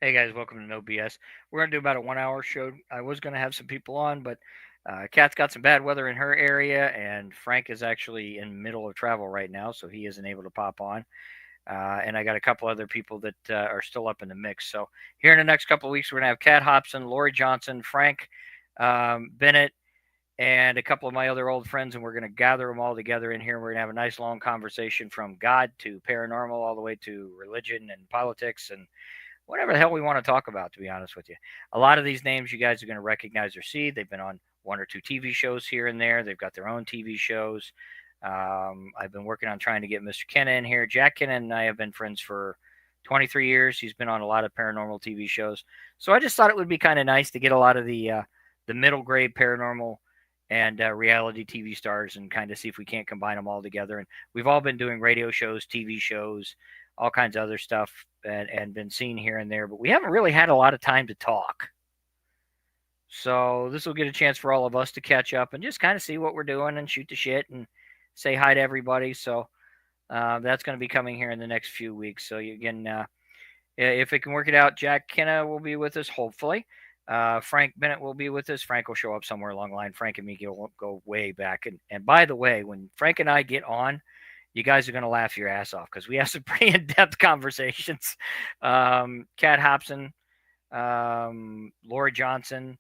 Hey guys, welcome to No BS. We're gonna do about a 1 hour show. I was gonna have some people on, but Kat's got some bad weather in her area, and Frank is actually in the middle of travel right now, so he isn't able to pop on. And I got a couple other people that are still up in the mix. So here in the next couple of weeks, we're gonna have Kat Hobson, Lori Johnson, Frank Bennett, and a couple of my other old friends, and we're going to gather them all together in here. We're going to have a nice long conversation from God to paranormal, all the way to religion and politics and whatever the hell we want to talk about, to be honest with you. A lot of these names you guys are going to recognize or see. They've been on one or two TV shows here and there. They've got their own TV shows. I've been working on trying to get Mr. Kenna in here. Jack Kenna and I have been friends for 23 years. He's been on a lot of paranormal TV shows. So I just thought it would be kind of nice to get a lot of the middle grade paranormal and reality TV stars and kind of see if we can't combine them all together. And we've all been doing radio shows, TV shows, all kinds of other stuff, and been seen here and there, but we haven't really had a lot of time to talk. So this will get a chance for all of us to catch up and just kind of see what we're doing and shoot the shit and say hi to everybody. So that's going to be coming here in the next few weeks. So you can, if it can work it out, Jack Kenna will be with us, hopefully. Frank Bennett will be with us. Frank will show up somewhere along the line. Frank and me go way back. And by the way, when Frank and I get on, you guys are going to laugh your ass off because we have some pretty in-depth conversations. Kat Hobson, Laura Johnson,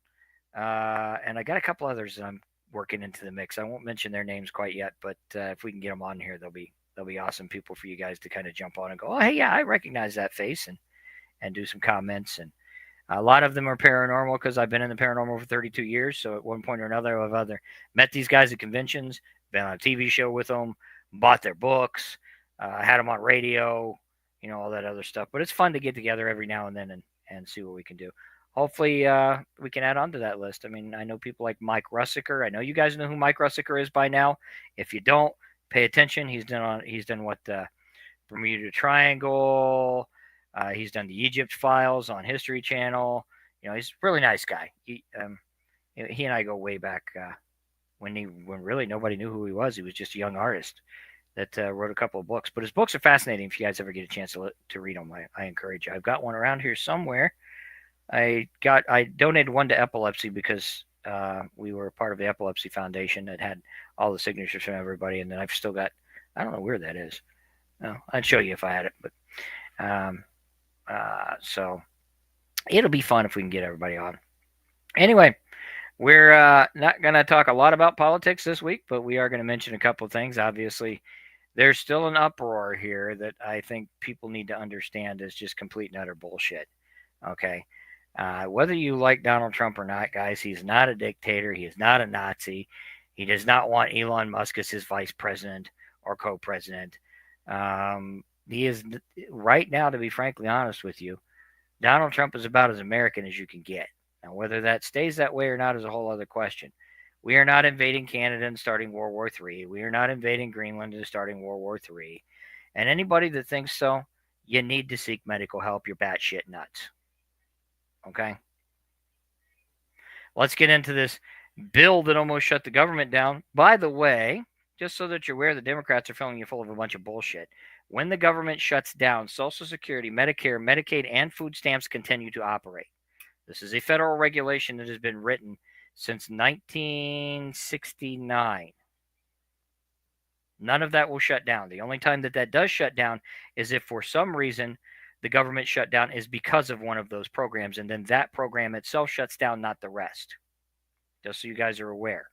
and I got a couple others that I'm working into the mix. I won't mention their names quite yet, but if we can get them on here, they'll be awesome people for you guys to kind of jump on and go, oh hey, yeah, I recognize that face, and do some comments. And a lot of them are paranormal because I've been in the paranormal for 32 years. So at one point or another, I've either met these guys at conventions, been on a TV show with them, bought their books, had them on radio, all that other stuff. But it's fun to get together every now and then and see what we can do. Hopefully, we can add on to that list. I mean, I know people like Mike Russicker. I know you guys know who Mike Russicker is by now. If you don't, pay attention. He's done what the Bermuda Triangle. He's done the Egypt Files on History Channel. He's a really nice guy. He and I go way back when really nobody knew who he was. He was just a young artist that wrote a couple of books. But his books are fascinating. If you guys ever get a chance to read them, I encourage you. I've got one around here somewhere. I donated one to epilepsy because we were part of the Epilepsy Foundation that had all the signatures from everybody, and then I've still got. I don't know where that is. No, I'd show you if I had it, but so it'll be fun if we can get everybody on. Anyway, we're not going to talk a lot about politics this week, but we are going to mention a couple of things. Obviously, there's still an uproar here that I think people need to understand is just complete and utter bullshit. Okay. Whether you like Donald Trump or not, guys, he's not a dictator. He is not a Nazi. He does not want Elon Musk as his vice president or co-president. He is right now, to be frankly honest with you, Donald Trump is about as American as you can get. Now, whether that stays that way or not is a whole other question. We are not invading Canada and starting World War III. We are not invading Greenland and starting World War III. And anybody that thinks so, you need to seek medical help. You're batshit nuts. Okay? Let's get into this bill that almost shut the government down. By the way, just so that you're aware, the Democrats are filling you full of a bunch of bullshit. When the government shuts down, Social Security, Medicare, Medicaid, and food stamps continue to operate. This is a federal regulation that has been written since 1969. None of that will shut down. The only time that does shut down is if for some reason the government shutdown is because of one of those programs, and then that program itself shuts down, not the rest. Just so you guys are aware.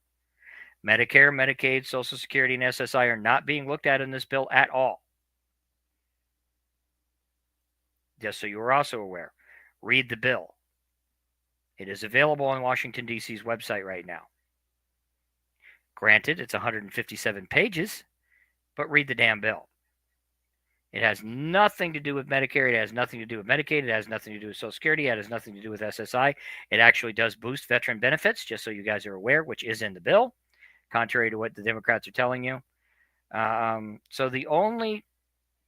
Medicare, Medicaid, Social Security, and SSI are not being looked at in this bill at all. Just so you are also aware. Read the bill. It is available on Washington, D.C.'s website right now. Granted, it's 157 pages, but read the damn bill. It has nothing to do with Medicare. It has nothing to do with Medicaid. It has nothing to do with Social Security. It has nothing to do with SSI. It actually does boost veteran benefits, just so you guys are aware, which is in the bill, contrary to what the Democrats are telling you. So the only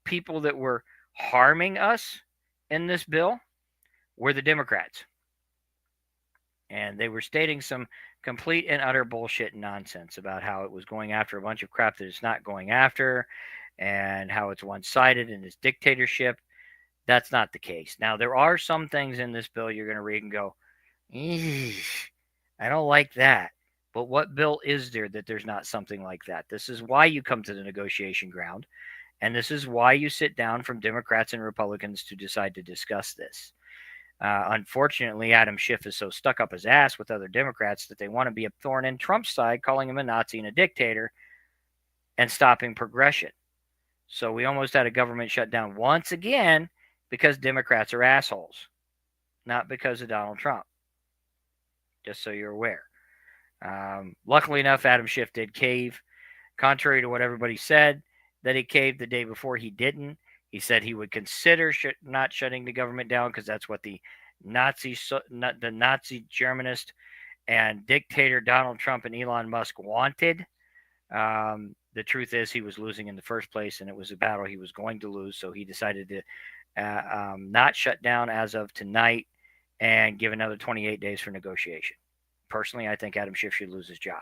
people that were harming us in this bill were the Democrats. And they were stating some complete and utter bullshit and nonsense about how it was going after a bunch of crap that it's not going after, and how it's one-sided in its dictatorship. That's not the case. Now, there are some things in this bill you're going to read and go, I don't like that. But what bill is there that there's not something like that? This is why you come to the negotiation ground. And this is why you sit down from Democrats and Republicans to decide to discuss this. Unfortunately, Adam Schiff is so stuck up his ass with other Democrats that they want to be a thorn in Trump's side, calling him a Nazi and a dictator and stopping progression. So we almost had a government shutdown once again because Democrats are assholes, not because of Donald Trump. Just so you're aware. Luckily enough, Adam Schiff did cave. Contrary to what everybody said, that he caved the day before, he didn't. He said he would consider not shutting the government down because that's what the Nazi Germanist and dictator Donald Trump and Elon Musk wanted. The truth is he was losing in the first place, and it was a battle he was going to lose. So he decided to not shut down as of tonight and give another 28 days for negotiation. Personally, I think Adam Schiff should lose his job.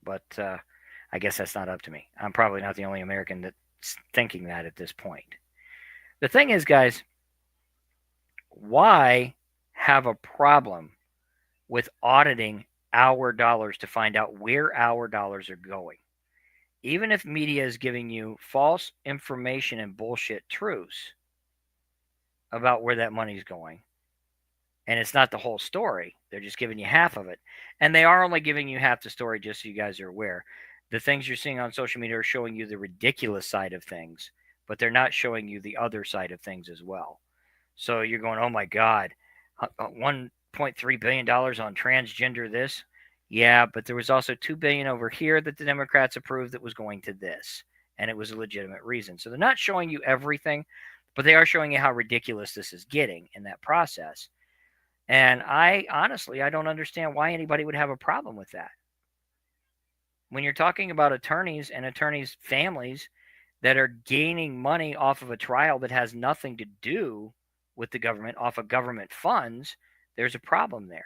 But I guess that's not up to me. I'm probably not the only American that's thinking that at this point. The thing is, guys, why have a problem with auditing our dollars to find out where our dollars are going? Even if media is giving you false information and bullshit truths about where that money's going, and it's not the whole story, they're just giving you half of it. And they are only giving you half the story, just so you guys are aware. The things you're seeing on social media are showing you the ridiculous side of things, but they're not showing you the other side of things as well. So you're going, oh my God, $1.3 billion on transgender this. Yeah, but there was also $2 billion over here that the Democrats approved that was going to this. And it was a legitimate reason. So they're not showing you everything, but they are showing you how ridiculous this is getting in that process. And I don't understand why anybody would have a problem with that. When you're talking about attorneys and attorneys' families that are gaining money off of a trial that has nothing to do with the government, off of government funds, there's a problem there.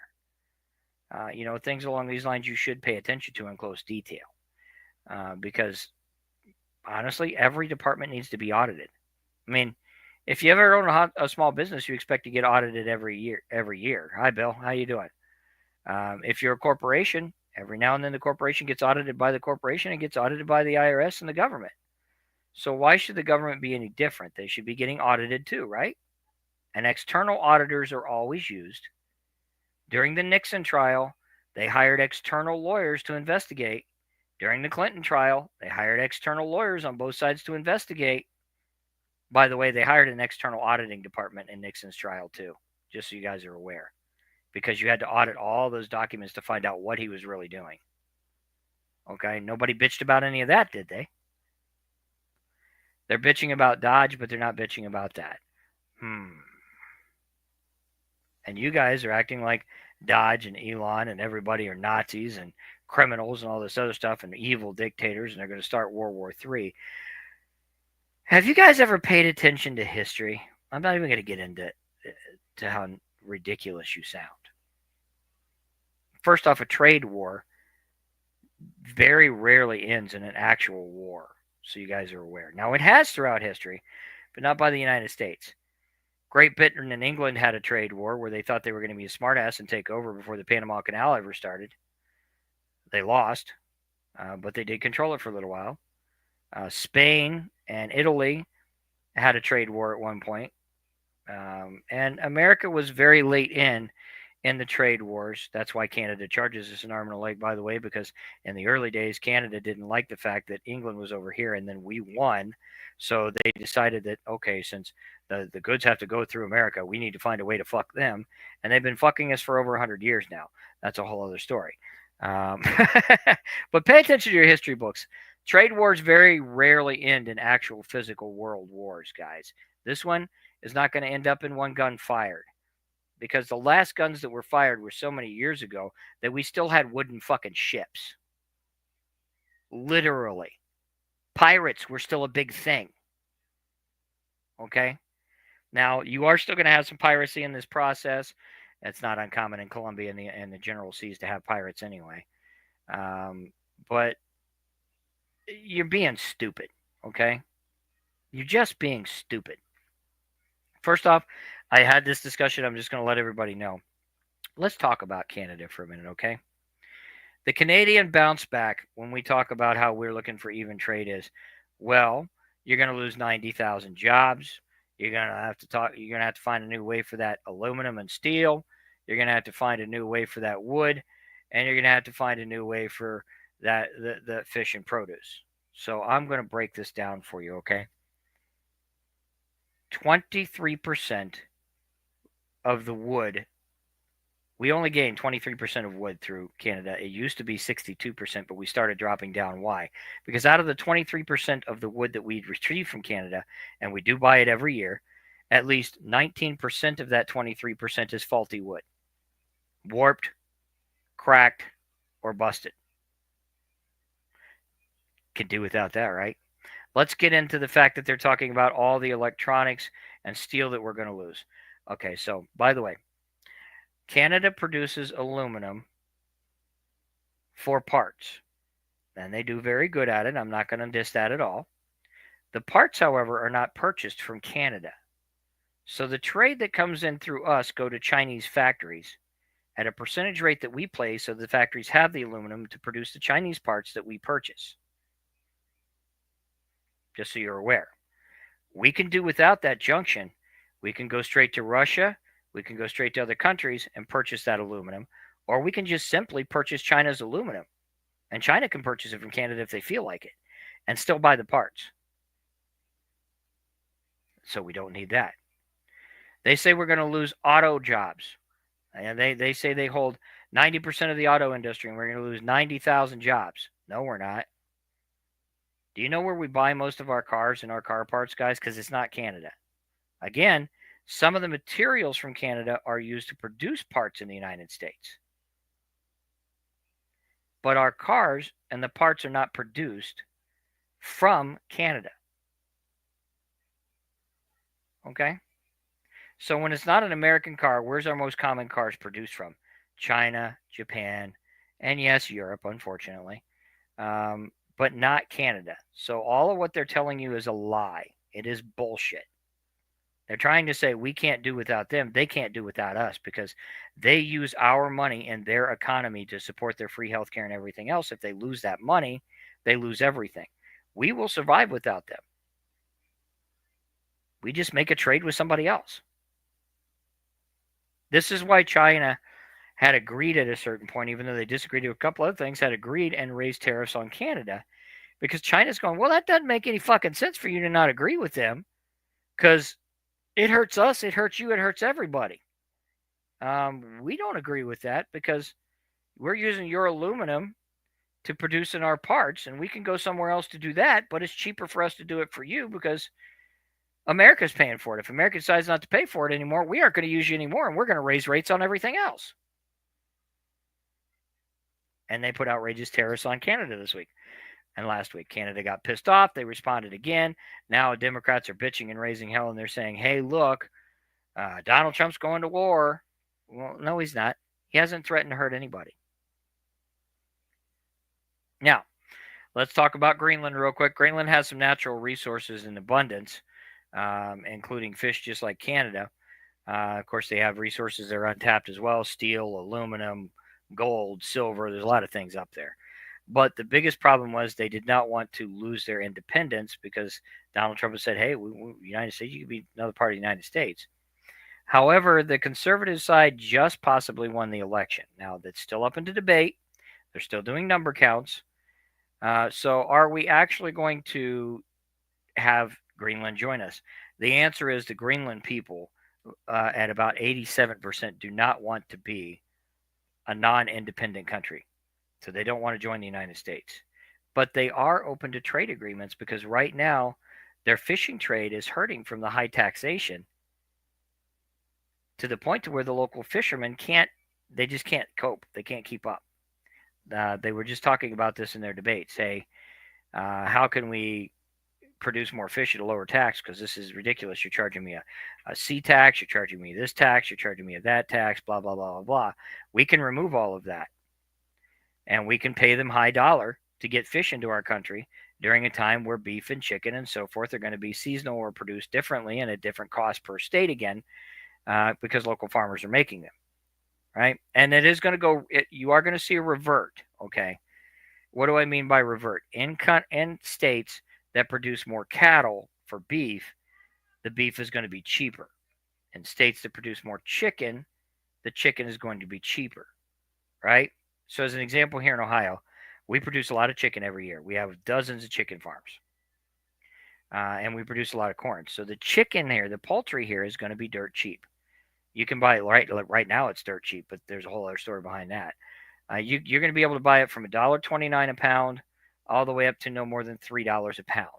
Things along these lines you should pay attention to in close detail. Because, honestly, every department needs to be audited. I mean, if you ever own a small business, you expect to get audited every year. Hi, Bill. How you doing? If you're a corporation, every now and then the corporation gets audited by the corporation and gets audited by the IRS and the government. So why should the government be any different? They should be getting audited too, right? And external auditors are always used. During the Nixon trial, they hired external lawyers to investigate. During the Clinton trial, they hired external lawyers on both sides to investigate. By the way, they hired an external auditing department in Nixon's trial too, just so you guys are aware, because you had to audit all those documents to find out what he was really doing. Okay, nobody bitched about any of that, did they? They're bitching about Dodge, but they're not bitching about that. And you guys are acting like Dodge and Elon and everybody are Nazis and criminals and all this other stuff and evil dictators, and they're going to start World War III. Have you guys ever paid attention to history? I'm not even going to get into how ridiculous you sound. First off, a trade war very rarely ends in an actual war, so you guys are aware. Now, it has throughout history, but not by the United States. Great Britain and England had a trade war where they thought they were going to be a smartass and take over before the Panama Canal ever started. They lost, but they did control it for a little while. Spain and Italy had a trade war at one point. And America was very late in the trade wars. That's why Canada charges us an arm and a leg, by the way, because in the early days, Canada didn't like the fact that England was over here and then we won. So they decided that, okay, since the goods have to go through America, we need to find a way to fuck them. And they've been fucking us for over 100 years now. That's a whole other story. But pay attention to your history books. Trade wars very rarely end in actual physical world wars, guys. This one is not going to end up in one gun fired, because the last guns that were fired were so many years ago that we still had wooden fucking ships. Literally. Pirates were still a big thing. Okay? Now, you are still going to have some piracy in this process. It's not uncommon in Colombia and the general seas to have pirates anyway. But you're being stupid, okay? You're just being stupid. First off, I had this discussion. I'm just going to let everybody know. Let's talk about Canada for a minute, okay? The Canadian bounce back when we talk about how we're looking for even trade is, well, you're going to lose 90,000 jobs. You're going to have to talk. You're going to have to find a new way for that aluminum and steel. You're going to have to find a new way for that wood, and you're going to have to find a new way for that the fish and produce. So I'm going to break this down for you, okay? 23% of the wood, we only gained 23% of wood through Canada. It used to be 62%, but we started dropping down. Why? Because out of the 23% of the wood that we retrieve from Canada, and we do buy it every year, at least 19% of that 23% is faulty wood. Warped, cracked, or busted. Can do without that, right? Let's get into the fact that they're talking about all the electronics and steel that we're going to lose. Okay, so by the way, Canada produces aluminum for parts, and they do very good at it. I'm not going to diss that at all. The parts, however, are not purchased from Canada. So the trade that comes in through us go to Chinese factories at a percentage rate that we pay, so the factories have the aluminum to produce the Chinese parts that we purchase. Just so you're aware. We can do without that junction. We can go straight to Russia. We can go straight to other countries and purchase that aluminum. Or we can just simply purchase China's aluminum. And China can purchase it from Canada if they feel like it and still buy the parts. So we don't need that. They say we're going to lose auto jobs. And they say they hold 90% of the auto industry and we're going to lose 90,000 jobs. No, we're not. Do you know where we buy most of our cars and our car parts, guys? Because it's not Canada. Again, some of the materials from Canada are used to produce parts in the United States. But our cars and the parts are not produced from Canada. Okay? So when it's not an American car, where's our most common cars produced from? China, Japan, and yes, Europe, unfortunately. But not Canada. So all of what they're telling you is a lie. It is bullshit. They're trying to say we can't do without them. They can't do without us because they use our money and their economy to support their free healthcare and everything else. If they lose that money, they lose everything. We will survive without them. We just make a trade with somebody else. This is why China had agreed at a certain point, even though they disagreed with a couple other things, had agreed and raised tariffs on Canada because China's going, well, that doesn't make any fucking sense for you to not agree with them because it hurts us, it hurts you, it hurts everybody. We don't agree with that because we're using your aluminum to produce in our parts, and we can go somewhere else to do that, but it's cheaper for us to do it for you because America's paying for it. If America decides not to pay for it anymore, we aren't going to use you anymore, and we're going to raise rates on everything else. And they put outrageous tariffs on Canada this week. And last week, Canada got pissed off. They responded again. Now Democrats are bitching and raising hell, and they're saying, hey, look, Donald Trump's going to war. Well, no, he's not. He hasn't threatened to hurt anybody. Now, let's talk about Greenland real quick. Greenland has some natural resources in abundance, including fish, just like Canada. Of course, they have resources that are untapped as well: steel, aluminum, gold, silver. There's a lot of things up there. But the biggest problem was they did not want to lose their independence because Donald Trump has said, hey, United States, you could be another part of the United States. However, the conservative side just possibly won the election. Now, that's still up into debate. They're still doing number counts. So are we actually going to have Greenland join us? The answer is the Greenland people at about 87% do not want to be a non-independent country. So they don't want to join the United States. But they are open to trade agreements because right now their fishing trade is hurting from the high taxation to the point to where the local fishermen they just can't cope. They can't keep up. They were just talking about this in their debates. Hey, how can we produce more fish at a lower tax? Because this is ridiculous. You're charging me a sea tax. You're charging me this tax. You're charging me that tax, blah, blah, blah, blah, blah. We can remove all of that. And we can pay them high dollar to get fish into our country during a time where beef and chicken and so forth are going to be seasonal or produced differently and at different cost per state again, because local farmers are making them, right? And it is going to go. You are going to see a revert. Okay, what do I mean by revert? In states that produce more cattle for beef, the beef is going to be cheaper. In states that produce more chicken, the chicken is going to be cheaper, right? So, as an example, here in Ohio, we produce a lot of chicken every year. We have dozens of chicken farms, and we produce a lot of corn. So, the chicken here, the poultry here, is going to be dirt cheap. You can buy it right now; it's dirt cheap, but there's a whole other story behind that. You're going to be able to buy it from $1.29 a pound, all the way up to no more than $3 a pound,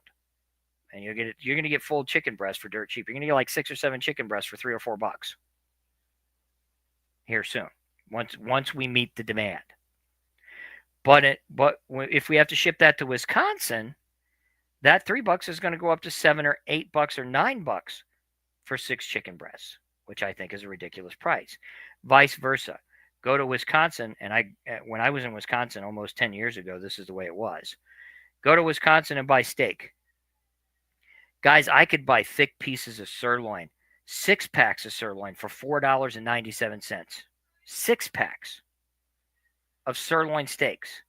and you're going to get full chicken breast for dirt cheap. You're going to get like 6 or 7 chicken breasts for $3 or $4 here soon. Once we meet the demand. But if we have to ship that to Wisconsin, that $3 is going to go up to $7 or $8 or $9 for 6 chicken breasts, which I think is a ridiculous price. Vice versa. Go to Wisconsin, and when I was in Wisconsin almost 10 years ago, this is the way it was. Go to Wisconsin and buy steak. Guys, I could buy thick pieces of sirloin, 6 packs of sirloin for $4.97. 6 packs of sirloin steaks.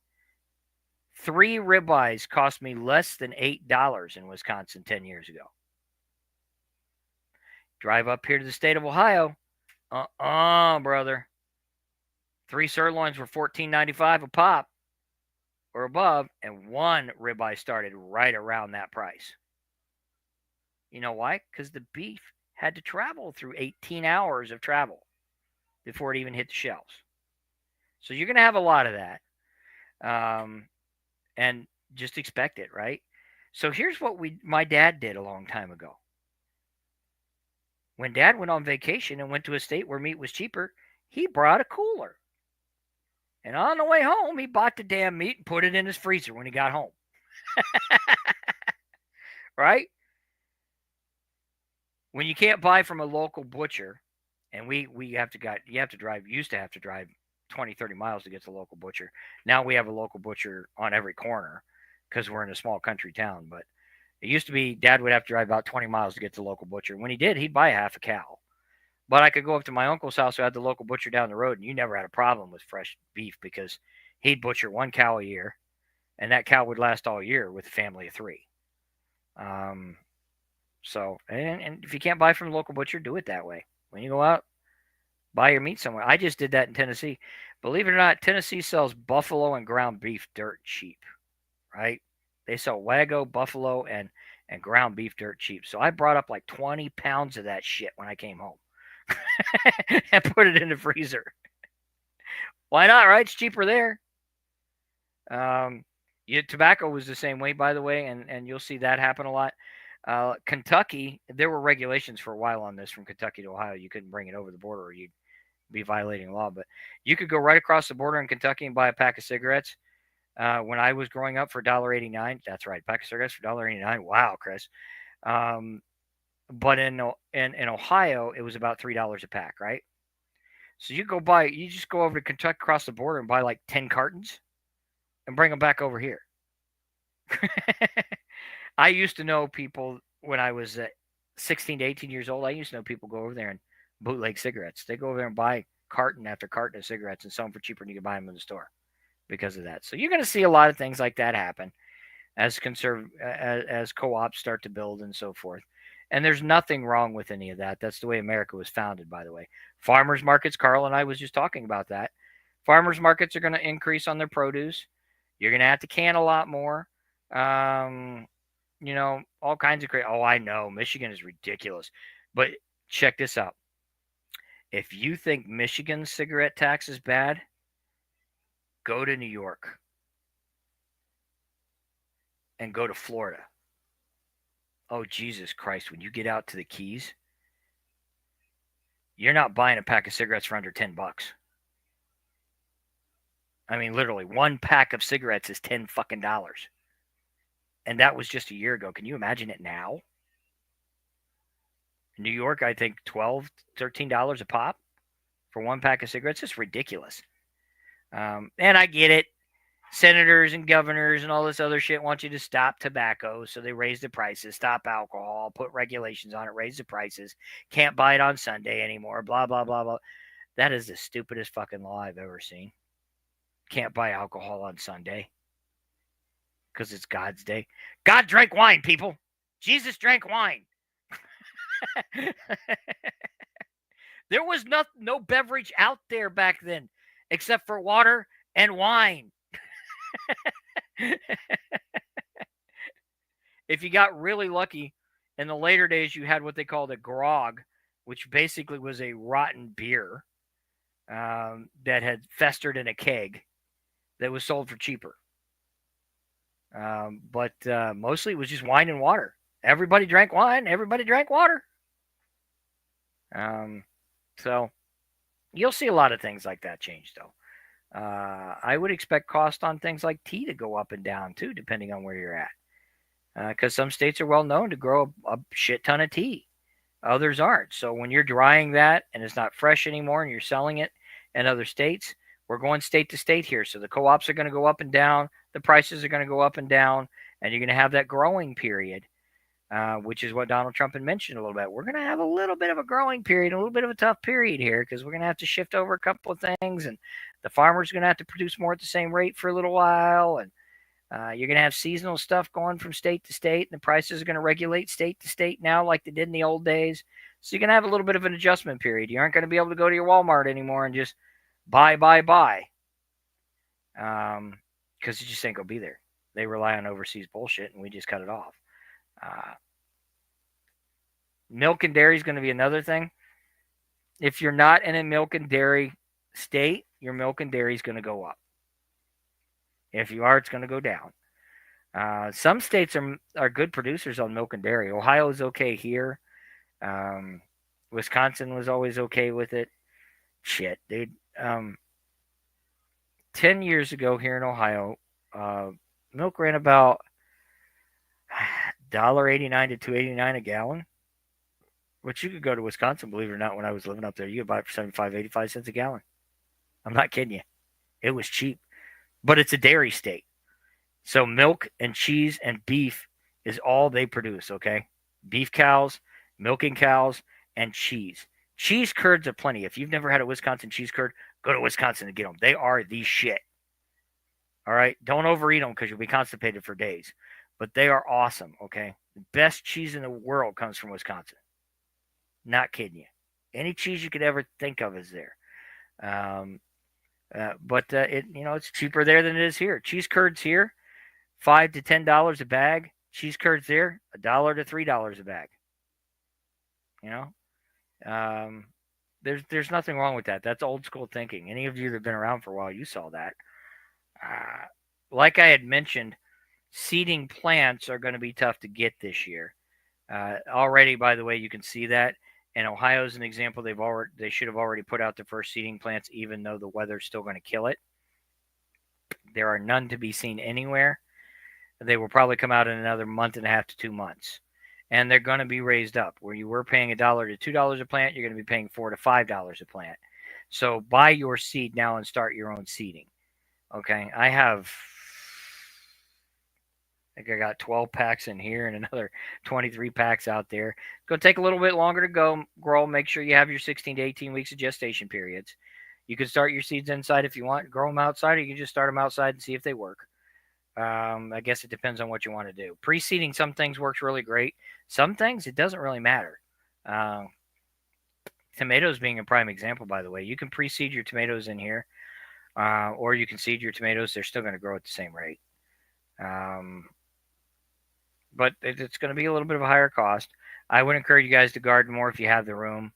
3 ribeyes cost me less than $8 in Wisconsin 10 years ago. Drive up here to the state of Ohio. Brother. 3 sirloins were $14.95 a pop or above, and 1 ribeye started right around that price. You know why? Because the beef had to travel through 18 hours of travel before it even hit the shelves. So you're going to have a lot of that. And just expect it, right? So here's what my dad did a long time ago. When Dad went on vacation and went to a state where meat was cheaper, he brought a cooler. And on the way home, he bought the damn meat and put it in his freezer when he got home. Right? When you can't buy from a local butcher, and you have to drive 20, 30 miles to get to the local butcher. Now we have a local butcher on every corner because we're in a small country town. But it used to be Dad would have to drive about 20 miles to get to the local butcher. When he did, he'd buy half a cow. But I could go up to my uncle's house who had the local butcher down the road, and you never had a problem with fresh beef because he'd butcher 1 cow a year, and that cow would last all year with a family of 3. So if you can't buy from a local butcher, do it that way. When you go out, buy your meat somewhere. I just did that in Tennessee. Believe it or not, Tennessee sells buffalo and ground beef dirt cheap, right? They sell Wagyu, buffalo, and ground beef dirt cheap. So I brought up like 20 pounds of that shit when I came home and put it in the freezer. Why not, right? It's cheaper there. Tobacco was the same way, by the way, and you'll see that happen a lot. Kentucky, there were regulations for a while on this from Kentucky to Ohio. You couldn't bring it over the border or you'd be violating law. But you could go right across the border in Kentucky and buy a pack of cigarettes. When I was growing up for $1.89, that's right, pack of cigarettes for $1.89. Wow, Chris. But in Ohio, it was about $3 a pack, right? So you just go over to Kentucky, across the border, and buy like 10 cartons and bring them back over here. I used to know people when I was 16 to 18 years old. I used to know people go over there and bootleg cigarettes. They go over there and buy carton after carton of cigarettes and sell them for cheaper than you can buy them in the store because of that. So you're going to see a lot of things like that happen as co-ops start to build and so forth. And there's nothing wrong with any of that. That's the way America was founded, by the way. Farmers markets, Carl and I was just talking about that. Farmers markets are going to increase on their produce. You're going to have to can a lot more. All kinds of crazy. Oh, I know. Michigan is ridiculous. But check this out. If you think Michigan's cigarette tax is bad, go to New York and go to Florida. Oh, Jesus Christ. When you get out to the Keys, you're not buying a pack of cigarettes for under $10. I mean, literally, 1 pack of cigarettes is $10 fucking dollars. And that was just a year ago. Can you imagine it now? In New York, I think $12, $13 a pop for 1 pack of cigarettes. It's ridiculous. And I get it. senators and governors and all this other shit want you to stop tobacco, so they raise the prices, stop alcohol, put regulations on it, raise the prices, can't buy it on Sunday anymore, blah, blah, blah, blah. That is the stupidest fucking law I've ever seen. Can't buy alcohol on Sunday because it's God's day. God drank wine, people. Jesus drank wine. There was no beverage out there back then except for water and wine. If you got really lucky, in the later days, you had what they called a grog, which basically was a rotten beer that had festered in a keg that was sold for cheaper. But mostly it was just wine and water. Everybody drank wine. Everybody drank water. So you'll see a lot of things like that change, though. I would expect cost on things like tea to go up and down, too, depending on where you're at. Because some states are well known to grow a shit ton of tea. Others aren't. So when you're drying that and it's not fresh anymore and you're selling it in other states, we're going state to state here. So the co-ops are going to go up and down. The prices are going to go up and down. And you're going to have that growing period, which is what Donald Trump had mentioned a little bit. We're going to have a little bit of a growing period, a little bit of a tough period here because we're going to have to shift over a couple of things. And the farmer's going to have to produce more at the same rate for a little while. And you're going to have seasonal stuff going from state to state, and the prices are going to regulate state to state now like they did in the old days. So you're going to have a little bit of an adjustment period. You aren't going to be able to go to your Walmart anymore and just buy. Because you just ain't going to be there. They rely on overseas bullshit, and we just cut it off. Milk and dairy is going to be another thing. If you're not in a milk and dairy state, your milk and dairy is going to go up. If you are, it's going to go down. Some states are good producers on milk and dairy. Ohio is okay here. Wisconsin was always okay with it. Shit, dude. 10 years ago here in Ohio, milk ran about $1.89 to $2.89 a gallon, which you could go to Wisconsin, believe it or not, when I was living up there. You could buy it for 75, 85 cents a gallon. I'm not kidding you. It was cheap. But it's a dairy state. So milk and cheese and beef is all they produce, okay? Beef cows, milking cows, and cheese. Cheese curds are plenty. If you've never had a Wisconsin cheese curd, go to Wisconsin and get them. They are the shit. All right? Don't overeat them because you'll be constipated for days. But they are awesome, okay? The best cheese in the world comes from Wisconsin. Not kidding you. Any cheese you could ever think of is there. But it's cheaper there than it is here. Cheese curds here, $5 to $10 a bag. Cheese curds there, $1 to $3 a bag. There's nothing wrong with that. That's old school thinking. Any of you that have been around for a while, you saw that. Like I had mentioned, seeding plants are going to be tough to get this year. Already, by the way, you can see that. And Ohio is an example. They should have already put out the first seeding plants, even though the weather's still going to kill it. There are none to be seen anywhere. They will probably come out in another month and a half to 2 months. And they're going to be raised up. Where you were paying $1 to $2 a plant, you're going to be paying $4 to $5 a plant. So buy your seed now and start your own seeding. Okay, I think I got 12 packs in here and another 23 packs out there. It's going to take a little bit longer to grow. Make sure you have your 16 to 18 weeks of gestation periods. You can start your seeds inside if you want. Grow them outside, or you can just start them outside and see if they work. I guess it depends on what you want to do. Pre-seeding some things works really great. Some things, it doesn't really matter. Tomatoes being a prime example, by the way. You can pre-seed your tomatoes in here, or you can seed your tomatoes. They're still going to grow at the same rate. But it's going to be a little bit of a higher cost. I would encourage you guys to garden more if you have the room.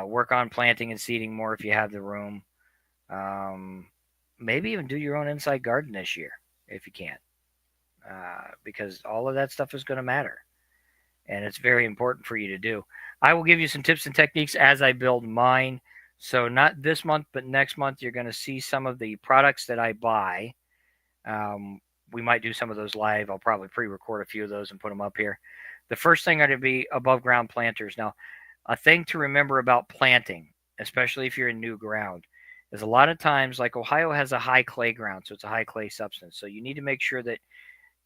Work on planting and seeding more if you have the room. Maybe even do your own inside garden this year if you can. Because all of that stuff is going to matter. And it's very important for you to do. I will give you some tips and techniques as I build mine. So not this month, but next month, you're going to see some of the products that I buy. We might do some of those live. I'll probably pre-record a few of those and put them up here. The first thing are to be above ground planters. Now, a thing to remember about planting, especially if you're in new ground, is a lot of times, like Ohio has a high clay ground, so it's a high clay substance. So you need to make sure that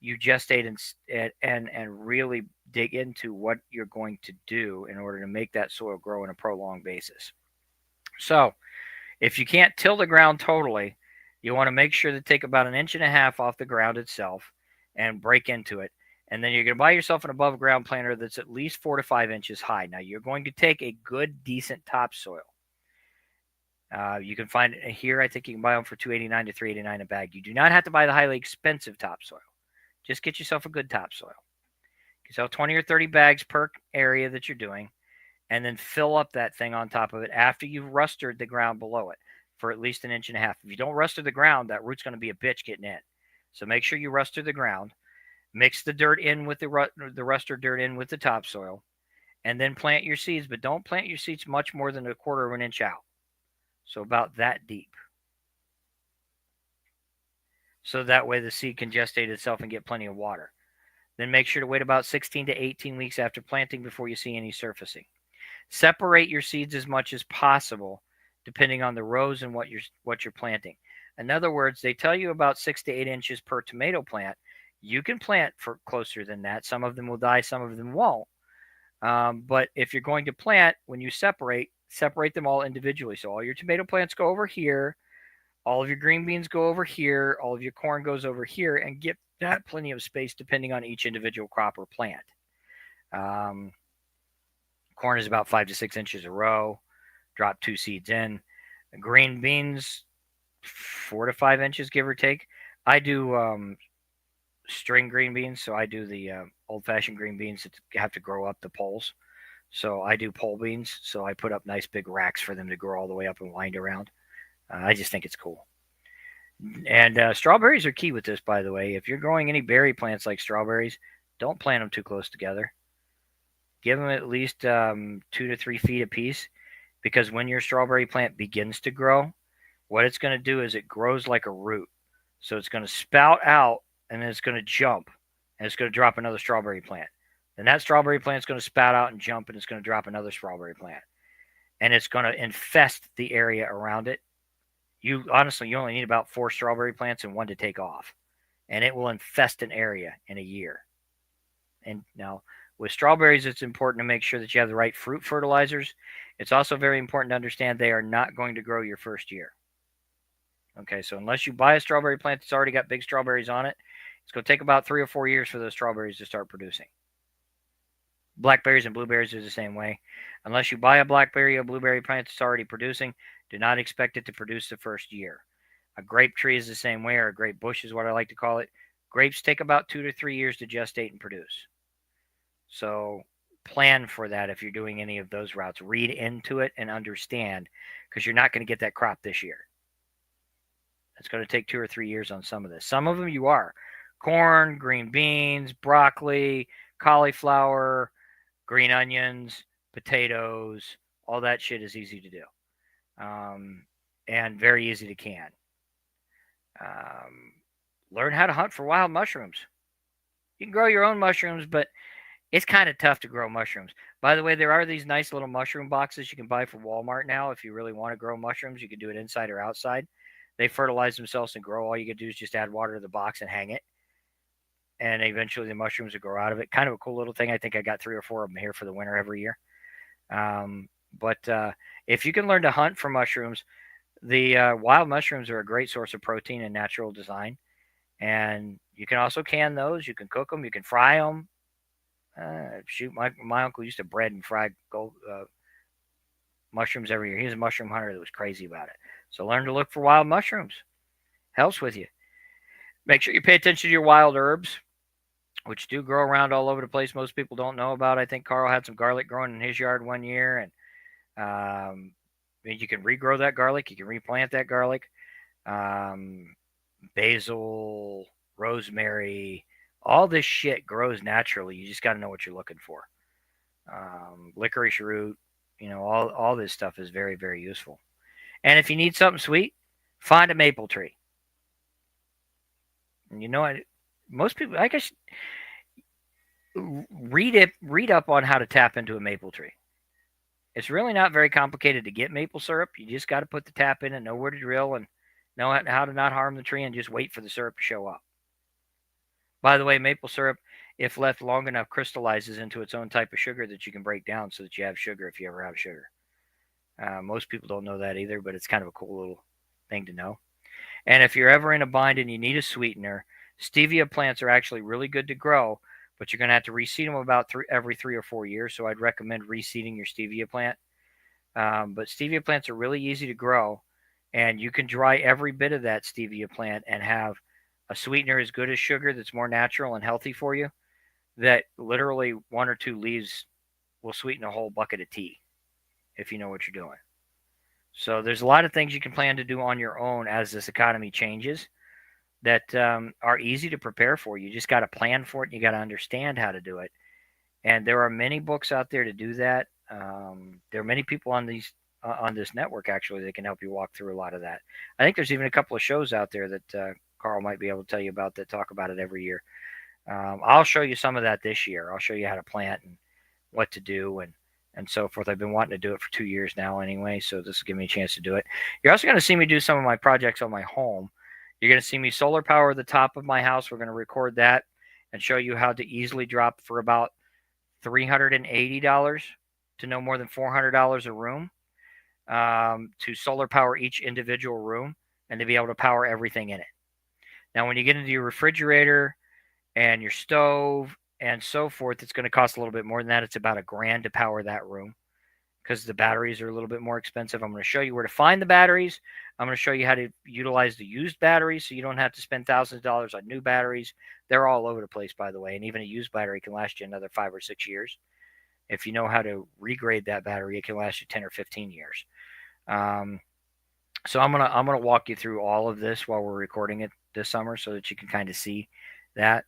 you gestate and really dig into what you're going to do in order to make that soil grow on a prolonged basis. So if you can't till the ground totally, you want to make sure to take about 1.5 inches off the ground itself and break into it. And then you're going to buy yourself an above ground planter that's at least 4 to 5 inches high. Now you're going to take a good, decent topsoil. You can find it here. I think you can buy them for $2.89 to $3.89 a bag. You do not have to buy the highly expensive topsoil. Just get yourself a good topsoil. You sell 20 or 30 bags per area that you're doing, and then fill up that thing on top of it after you've rustered the ground below it for at least 1.5 inches. If you don't ruster the ground, that root's going to be a bitch getting in. So make sure you ruster the ground. Mix the dirt in with the ruster dirt in with the topsoil, and then plant your seeds. But don't plant your seeds much more than 1/4 inch out. So about that deep. So that way the seed can gestate itself and get plenty of water. Then make sure to wait about 16 to 18 weeks after planting before you see any surfacing. Separate your seeds as much as possible, depending on the rows and what you're planting. In other words, they tell you about 6 to 8 inches per tomato plant. You can plant for closer than that. Some of them will die, some of them won't. But if you're going to plant, when you separate them all individually. So all your tomato plants go over here, all of your green beans go over here, all of your corn goes over here, and give that plenty of space depending on each individual crop or plant. Corn is about 5 to 6 inches a row. Drop 2 seeds in. Green beans, 4 to 5 inches, give or take. I do string green beans, so I do the old-fashioned green beans that have to grow up the poles. So I do pole beans, so I put up nice big racks for them to grow all the way up and wind around. I just think it's cool. And strawberries are key with this, by the way. If you're growing any berry plants like strawberries, don't plant them too close together. Give them at least 2 to 3 feet apiece, because when your strawberry plant begins to grow, what it's going to do is it grows like a root. So it's going to spout out, and then it's going to jump, and it's going to drop another strawberry plant. Then that strawberry plant is going to spout out and jump, and it's going to drop another strawberry plant. And it's going to infest the area around it. You only need about 4 strawberry plants and 1 to take off. And it will infest an area in a year. And now, with strawberries, it's important to make sure that you have the right fruit fertilizers. It's also very important to understand they are not going to grow your first year. Okay, so unless you buy a strawberry plant that's already got big strawberries on it, it's going to take about 3 or 4 years for those strawberries to start producing. Blackberries and blueberries are the same way. Unless you buy a blackberry or blueberry plant that's already producing, do not expect it to produce the first year. A grape tree is the same way, or a grape bush is what I like to call it. Grapes take about 2 to 3 years to gestate and produce. So plan for that if you're doing any of those routes. Read into it and understand, because you're not going to get that crop this year. It's going to take 2 or 3 years on some of this. Some of them you are. Corn, green beans, broccoli, cauliflower, green onions, potatoes, all that shit is easy to do. And very easy to can. Learn how to hunt for wild mushrooms. You can grow your own mushrooms, but it's kind of tough to grow mushrooms. By the way, there are these nice little mushroom boxes you can buy from Walmart now. If you really want to grow mushrooms, you can do it inside or outside. They fertilize themselves and grow. All you can do is just add water to the box and hang it. And eventually the mushrooms will grow out of it. Kind of a cool little thing. I think I got 3 or 4 of them here for the winter every year. But if you can learn to hunt for mushrooms, the wild mushrooms are a great source of protein and natural design. And you can also can those. You can cook them. You can fry them. My uncle used to bread and fry mushrooms every year. He was a mushroom hunter that was crazy about it. So learn to look for wild mushrooms. Helps with you. Make sure you pay attention to your wild herbs, which do grow around all over the place. Most people don't know about. I think Carl had some garlic growing in his yard one year, and you can regrow that garlic. You can replant that garlic. Basil, rosemary, all this shit grows naturally. You just got to know what you're looking for. Licorice root, all this stuff is very, very useful. And if you need something sweet, find a maple tree. And most people, I guess, read up on how to tap into a maple tree. It's really not very complicated to get maple syrup. You just got to put the tap in and know where to drill and know how to not harm the tree and just wait for the syrup to show up. By the way, maple syrup, if left long enough, crystallizes into its own type of sugar that you can break down so that you have sugar if you ever have sugar. Most people don't know that either, but it's kind of a cool little thing to know. And if you're ever in a bind and you need a sweetener, stevia plants are actually really good to grow, but you're going to have to reseed them about every 3 or 4 years. So I'd recommend reseeding your stevia plant. But stevia plants are really easy to grow, and you can dry every bit of that stevia plant and have a sweetener as good as sugar that's more natural and healthy for you. That literally 1 or 2 leaves will sweeten a whole bucket of tea if you know what you're doing. So there's a lot of things you can plan to do on your own as this economy changes that are easy to prepare for. You just got to plan for it. And you got to understand how to do it. And there are many books out there to do that. There are many people on this network actually that can help you walk through a lot of that. I think there's even a couple of shows out there that Carl might be able to tell you about that talk about it every year. I'll show you some of that this year. I'll show you how to plant and what to do and so forth. I've been wanting to do it for 2 years now anyway, so this will give me a chance to do it. You're also going to see me do some of my projects on my home. You're going to see me solar power the top of my house. We're going to record that and show you how to easily drop for about $380 to no more than $400 a room to solar power each individual room and to be able to power everything in it. Now, when you get into your refrigerator and your stove and so forth, it's going to cost a little bit more than that. It's about $1,000 to power that room because the batteries are a little bit more expensive. I'm going to show you where to find the batteries. I'm going to show you how to utilize the used batteries so you don't have to spend thousands of dollars on new batteries. They're all over the place, by the way, and even a used battery can last you another 5 or 6 years. If you know how to regrade that battery, it can last you 10 or 15 years. So I'm gonna walk you through all of this while we're recording it this summer so that you can kind of see that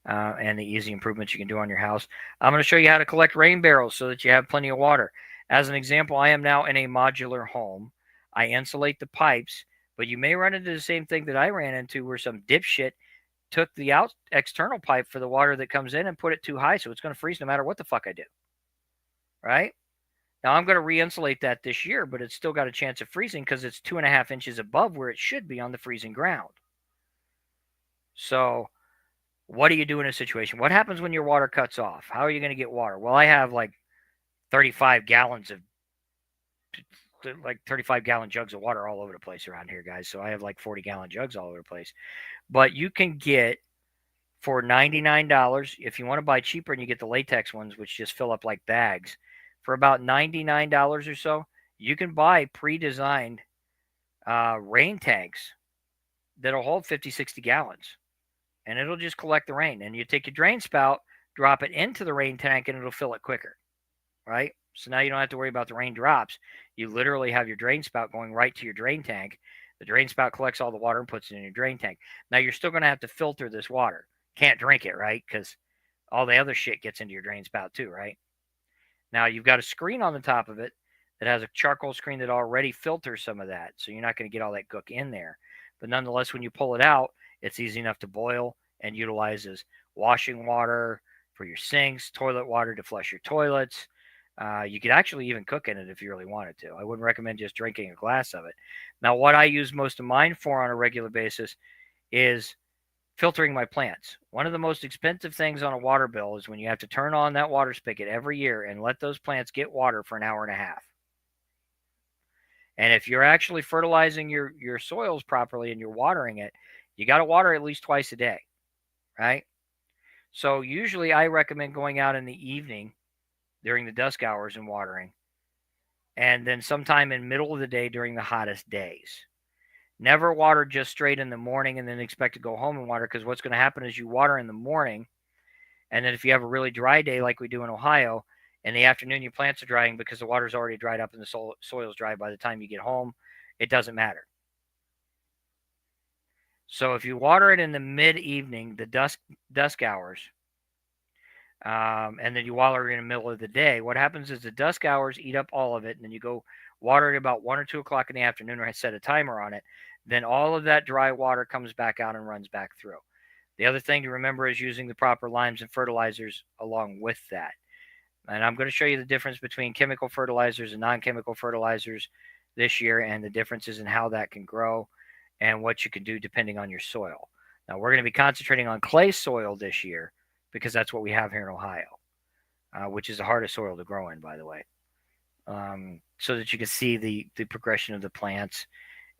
and the easy improvements you can do on your house. I'm going to show you how to collect rain barrels so that you have plenty of water. As an example, I am now in a modular home. I insulate the pipes, but you may run into the same thing that I ran into where some dipshit took the external pipe for the water that comes in and put it too high, so it's going to freeze no matter what the fuck I do. Right? Now, I'm going to re-insulate that this year, but it's still got a chance of freezing because it's 2.5 inches above where it should be on the freezing ground. So what do you do in a situation? What happens when your water cuts off? How are you going to get water? Well, I have like 35 gallons of 35-gallon jugs of water all over the place around here, guys. So I have like 40-gallon jugs all over the place. But you can get for $99, if you want to buy cheaper and you get the latex ones, which just fill up like bags, for about $99 or so, you can buy pre-designed rain tanks that'll hold 50, 60 gallons. And it'll just collect the rain. And you take your drain spout, drop it into the rain tank, and it'll fill it quicker, right? So now you don't have to worry about the rain drops. You literally have your drain spout going right to your drain tank. The drain spout collects all the water and puts it in your drain tank. Now you're still going to have to filter this water. Can't drink it, right? Because all the other shit gets into your drain spout too, right? Now you've got a screen on the top of it that has a charcoal screen that already filters some of that. So you're not going to get all that gook in there. But nonetheless, when you pull it out, it's easy enough to boil and utilize as washing water for your sinks, toilet water to flush your toilets. You could actually even cook in it if you really wanted to. I wouldn't recommend just drinking a glass of it. Now, what I use most of mine for on a regular basis is filtering my plants. One of the most expensive things on a water bill is when you have to turn on that water spigot every year and let those plants get water for an hour and a half. And if you're actually fertilizing your soils properly and you're watering it, you got to water at least twice a day, right? So usually I recommend going out in the evening during the dusk hours and watering, and then sometime in middle of the day during the hottest days. Never water just straight in the morning and then expect to go home and water, because what's going to happen is you water in the morning, and then if you have a really dry day like we do in Ohio, in the afternoon your plants are drying because the water's already dried up and the soil's dry by the time you get home. It doesn't matter. So if you water it in the mid-evening, the dusk hours, and then you water it in the middle of the day, what happens is the dusk hours eat up all of it, and then you go water it about 1 or 2 o'clock in the afternoon, or set a timer on it. Then all of that dry water comes back out and runs back through. The other thing to remember is using the proper limes and fertilizers along with that. And I'm going to show you the difference between chemical fertilizers and non-chemical fertilizers this year, and the differences in how that can grow and what you can do depending on your soil. Now, we're going to be concentrating on clay soil this year because that's what we have here in Ohio, which is the hardest soil to grow in, by the way, so that you can see the progression of the plants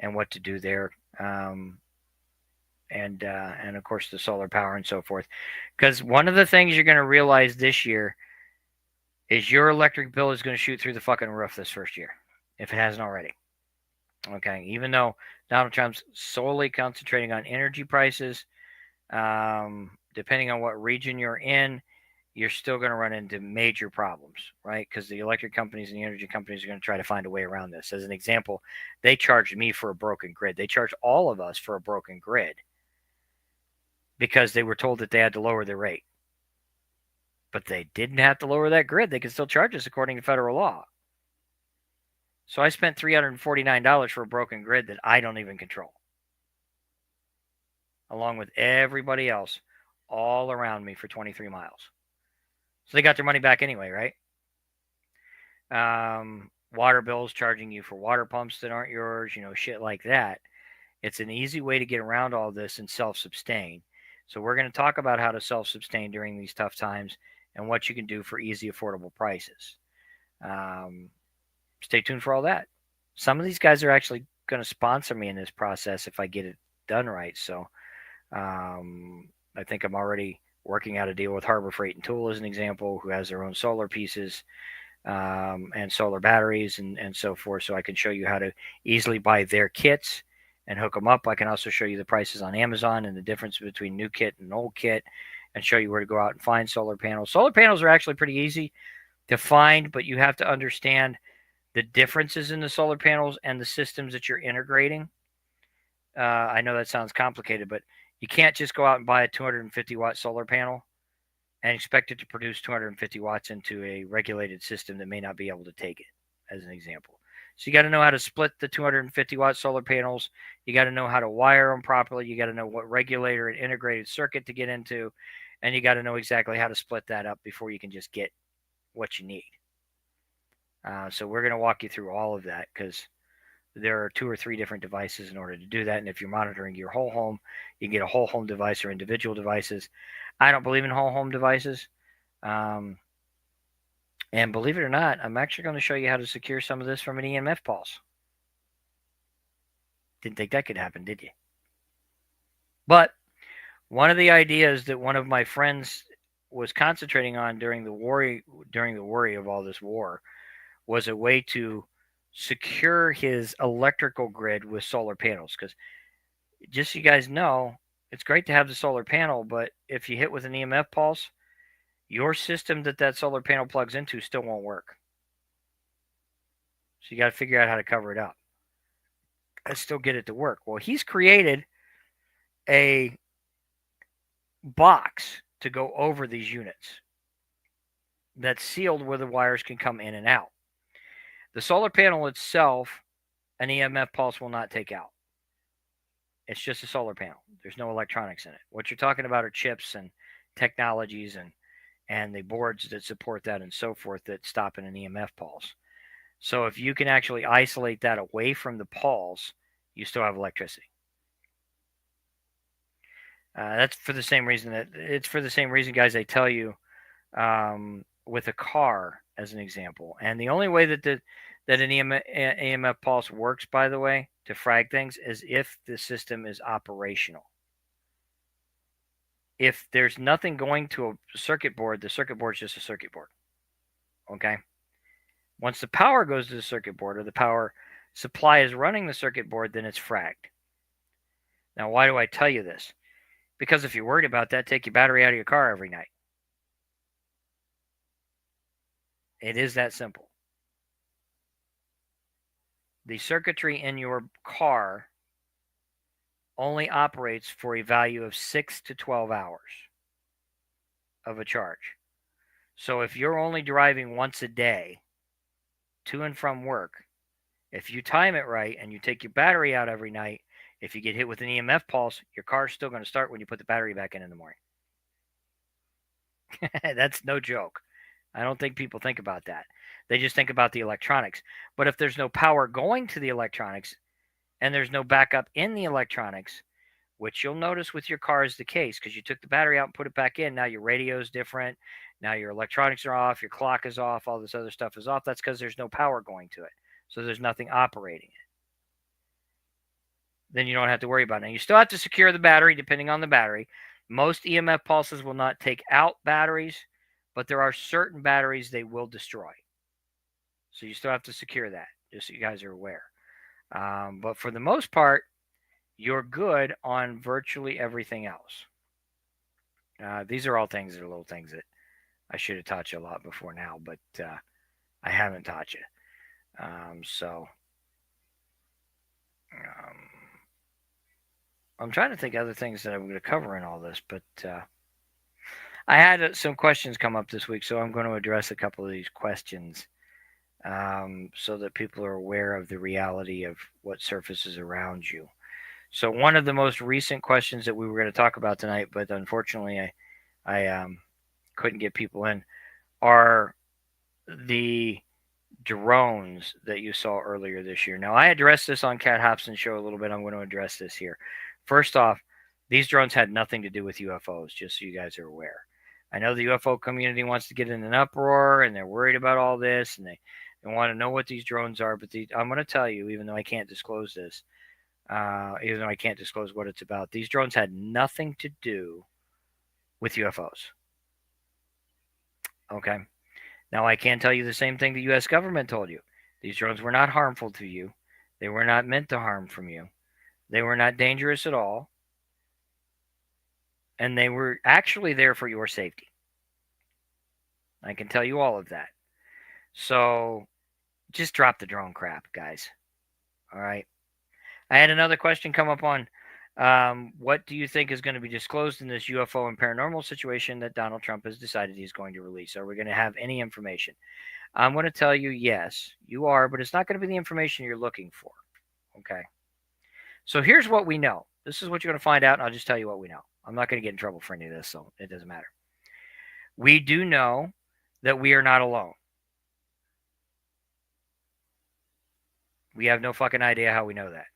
and what to do there, and of course the solar power and so forth. Because one of the things you're going to realize this year is your electric bill is going to shoot through the fucking roof this first year, if it hasn't already. Okay, even though Donald Trump's solely concentrating on energy prices, depending on what region you're in, you're still going to run into major problems, right? Because the electric companies and the energy companies are going to try to find a way around this. As an example, they charged me for a broken grid. They charged all of us for a broken grid because they were told that they had to lower their rate. But they didn't have to lower that grid. They could still charge us according to federal law. So I spent $349 for a broken grid that I don't even control, along with everybody else all around me for 23 miles. So they got their money back anyway, right? Water bills charging you for water pumps that aren't yours, shit like that. It's an easy way to get around all this and self-sustain. So we're going to talk about how to self-sustain during these tough times and what you can do for easy, affordable prices. Stay tuned for all that. Some of these guys are actually going to sponsor me in this process if I get it done right. So I think I'm already working out a deal with Harbor Freight and Tool as an example, who has their own solar pieces and solar batteries and so forth. So I can show you how to easily buy their kits and hook them up. I can also show you the prices on Amazon and the difference between new kit and old kit, and show you where to go out and find solar panels. Solar panels are actually pretty easy to find, but you have to understand the differences in the solar panels and the systems that you're integrating. I know that sounds complicated, but you can't just go out and buy a 250-watt solar panel and expect it to produce 250 watts into a regulated system that may not be able to take it, as an example. So you got to know how to split the 250-watt solar panels. You got to know how to wire them properly. You got to know what regulator and integrated circuit to get into, and you got to know exactly how to split that up before you can just get what you need. So we're going to walk you through all of that, because there are 2 or 3 different devices in order to do that. And if you're monitoring your whole home, you can get a whole home device or individual devices. I don't believe in whole home devices. And believe it or not, I'm actually going to show you how to secure some of this from an EMF pulse. Didn't think that could happen, did you? But one of the ideas that one of my friends was concentrating on during the worry of all this war was a way to secure his electrical grid with solar panels. Because just so you guys know, it's great to have the solar panel, but if you hit with an EMF pulse, your system that solar panel plugs into still won't work. So you got to figure out how to cover it up and still get it to work. Well, he's created a box to go over these units that's sealed where the wires can come in and out. The solar panel itself, an EMF pulse will not take out. It's just a solar panel. There's no electronics in it. What you're talking about are chips and technologies and the boards that support that and so forth that stop in an EMF pulse. So if you can actually isolate that away from the pulse, you still have electricity. That's for the same reason guys, I tell you, with a car as an example. And the only way that an EMF pulse works, by the way, to frag things, is if the system is operational. If there's nothing going to a circuit board, the circuit board is just a circuit board. Okay? Once the power goes to the circuit board, or the power supply is running the circuit board, then it's fragged. Now, why do I tell you this? Because if you're worried about that, take your battery out of your car every night. It is that simple. The circuitry in your car only operates for a value of 6 to 12 hours of a charge. So if you're only driving once a day to and from work, if you time it right and you take your battery out every night, if you get hit with an EMF pulse, your car's still going to start when you put the battery back in the morning. That's no joke. I don't think people think about that. They just think about the electronics. But if there's no power going to the electronics and there's no backup in the electronics, which you'll notice with your car is the case because you took the battery out and put it back in. Now your radio is different. Now your electronics are off. Your clock is off. All this other stuff is off. That's because there's no power going to it. So there's nothing operating it. Then you don't have to worry about it. Now you still have to secure the battery depending on the battery. Most EMF pulses will not take out batteries, but there are certain batteries they will destroy. So you still have to secure that, just so you guys are aware. But for the most part, you're good on virtually everything else. These are all things that are little things that I should have taught you a lot before now, but I haven't taught you. I'm trying to think of other things that I'm going to cover in all this, but I had some questions come up this week, so I'm going to address a couple of these questions so that people are aware of the reality of what surfaces around you. So one of the most recent questions that we were going to talk about tonight, but unfortunately I couldn't get people in, are the drones that you saw earlier this year. Now, I addressed this on Cat Hobson's show a little bit. I'm going to address this here. First off, these drones had nothing to do with UFOs, just so you guys are aware. I know the UFO community wants to get in an uproar, and they're worried about all this, and they want to know what these drones are. But I'm going to tell you, even though I can't disclose this, even though I can't disclose what it's about, these drones had nothing to do with UFOs. Okay? Now, I can tell you the same thing the U.S. government told you. These drones were not harmful to you. They were not meant to harm from you. They were not dangerous at all. And they were actually there for your safety. I can tell you all of that. So just drop the drone crap, guys. All right. I had another question come up on what do you think is going to be disclosed in this UFO and paranormal situation that Donald Trump has decided he's going to release? Are we going to have any information? I'm going to tell you, yes, you are, but it's not going to be the information you're looking for. Okay. So here's what we know. This is what you're going to find out, and I'll just tell you what we know. I'm not going to get in trouble for any of this, so it doesn't matter. We do know that we are not alone. We have no fucking idea how we know that.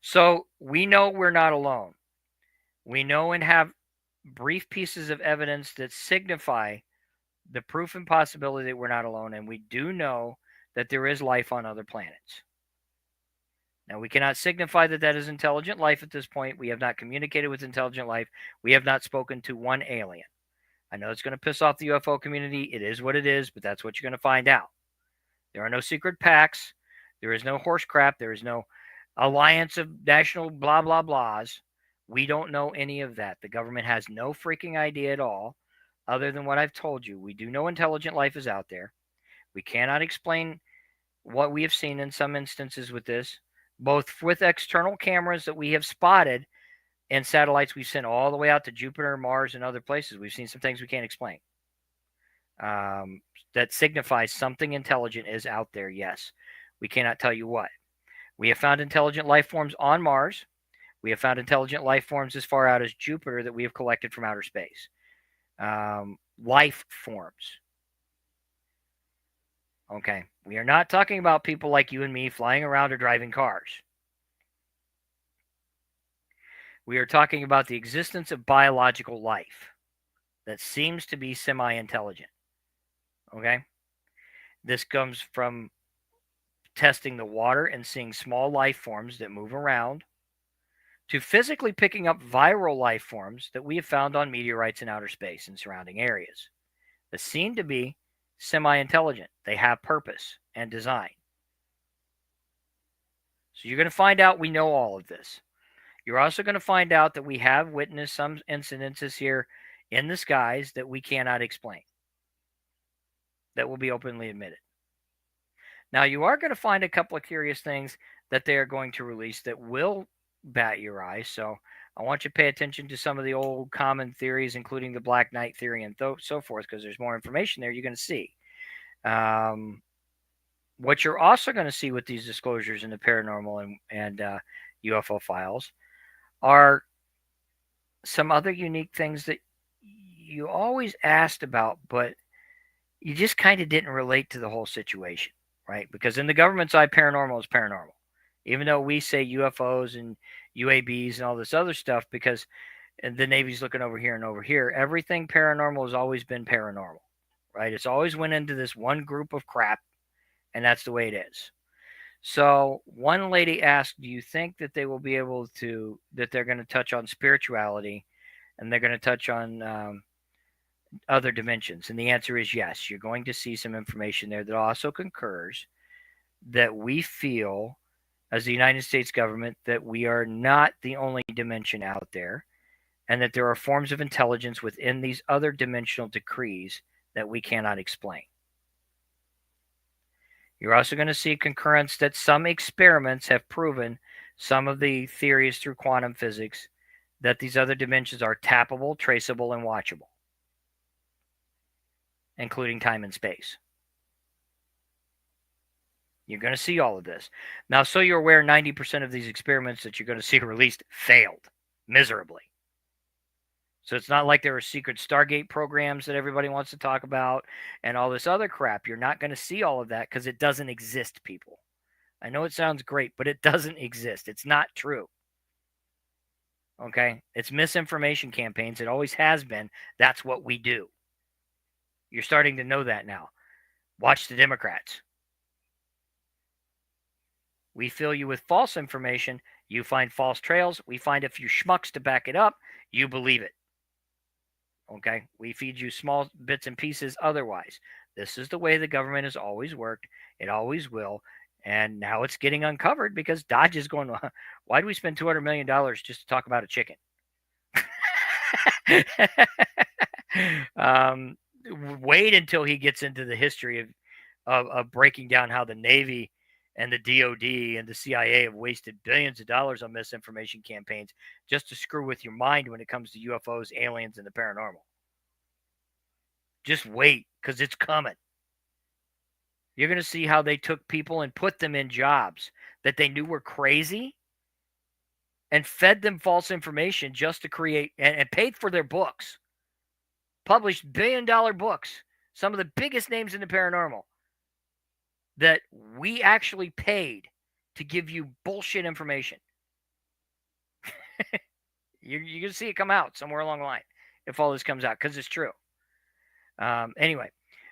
So we know we're not alone. We know and have brief pieces of evidence that signify the proof and possibility that we're not alone, and we do know that there is life on other planets. Now, we cannot signify that that is intelligent life at this point. We have not communicated with intelligent life. We have not spoken to one alien. I know it's going to piss off the UFO community. It is what it is, but that's what you're going to find out. There are no secret pacts. There is no horse crap. There is no alliance of national blah, blah, blahs. We don't know any of that. The government has no freaking idea at all, other than what I've told you. We do know intelligent life is out there. We cannot explain what we have seen in some instances with this, both with external cameras that we have spotted and satellites we've sent all the way out to Jupiter, Mars, and other places. We've seen some things we can't explain. That signifies something intelligent is out there, yes. We cannot tell you what. We have found intelligent life forms on Mars. We have found intelligent life forms as far out as Jupiter that we have collected from outer space. Life forms. Okay. We are not talking about people like you and me flying around or driving cars. We are talking about the existence of biological life that seems to be semi-intelligent. Okay? This comes from testing the water and seeing small life forms that move around, to physically picking up viral life forms that we have found on meteorites in outer space and surrounding areas that seem to be semi-intelligent. They have purpose and design. So you're going to find out we know all of this. You're also going to find out that we have witnessed some incidences here in the skies that we cannot explain, that will be openly admitted. Now, you are going to find a couple of curious things that they are going to release that will bat your eye. So I want you to pay attention to some of the old common theories, including the Black Knight theory and so forth, because there's more information there you're going to see. What you're also going to see with these disclosures in the paranormal and UFO files are some other unique things that you always asked about, but you just kind of didn't relate to the whole situation, right? Because in the government side, paranormal is paranormal. Even though we say UFOs and UABs and all this other stuff, because the Navy's looking over here and over here, everything paranormal has always been paranormal, right? It's always went into this one group of crap, and that's the way it is. So one lady asked, do you think that they will be able to, that they're going to touch on spirituality and they're going to touch on other dimensions? And the answer is yes. You're going to see some information there that also concurs that we feel as the United States government that we are not the only dimension out there, and that there are forms of intelligence within these other dimensional decrees that we cannot explain. You're also going to see concurrence that some experiments have proven some of the theories through quantum physics that these other dimensions are tappable, traceable, and watchable, including time and space. You're going to see all of this. Now, so you're aware, 90% of these experiments that you're going to see released failed miserably. So it's not like there are secret Stargate programs that everybody wants to talk about and all this other crap. You're not going to see all of that because it doesn't exist, people. I know it sounds great, but it doesn't exist. It's not true. Okay? It's misinformation campaigns. It always has been. That's what we do. You're starting to know that now. Watch the Democrats. We fill you with false information. You find false trails. We find a few schmucks to back it up. You believe it. Okay? We feed you small bits and pieces otherwise. This is the way the government has always worked. It always will. And now it's getting uncovered because Dodge is going, why do we spend $200 million just to talk about a chicken? Wait until he gets into the history of breaking down how the Navy and the DOD and the CIA have wasted billions of dollars on misinformation campaigns just to screw with your mind when it comes to UFOs, aliens, and the paranormal. Just wait, because it's coming. You're going to see how they took people and put them in jobs that they knew were crazy and fed them false information just to create and paid for their books. Published billion-dollar books, some of the biggest names in the paranormal, that we actually paid to give you bullshit information. You're going to see it come out somewhere along the line if all this comes out, because it's true. Anyway,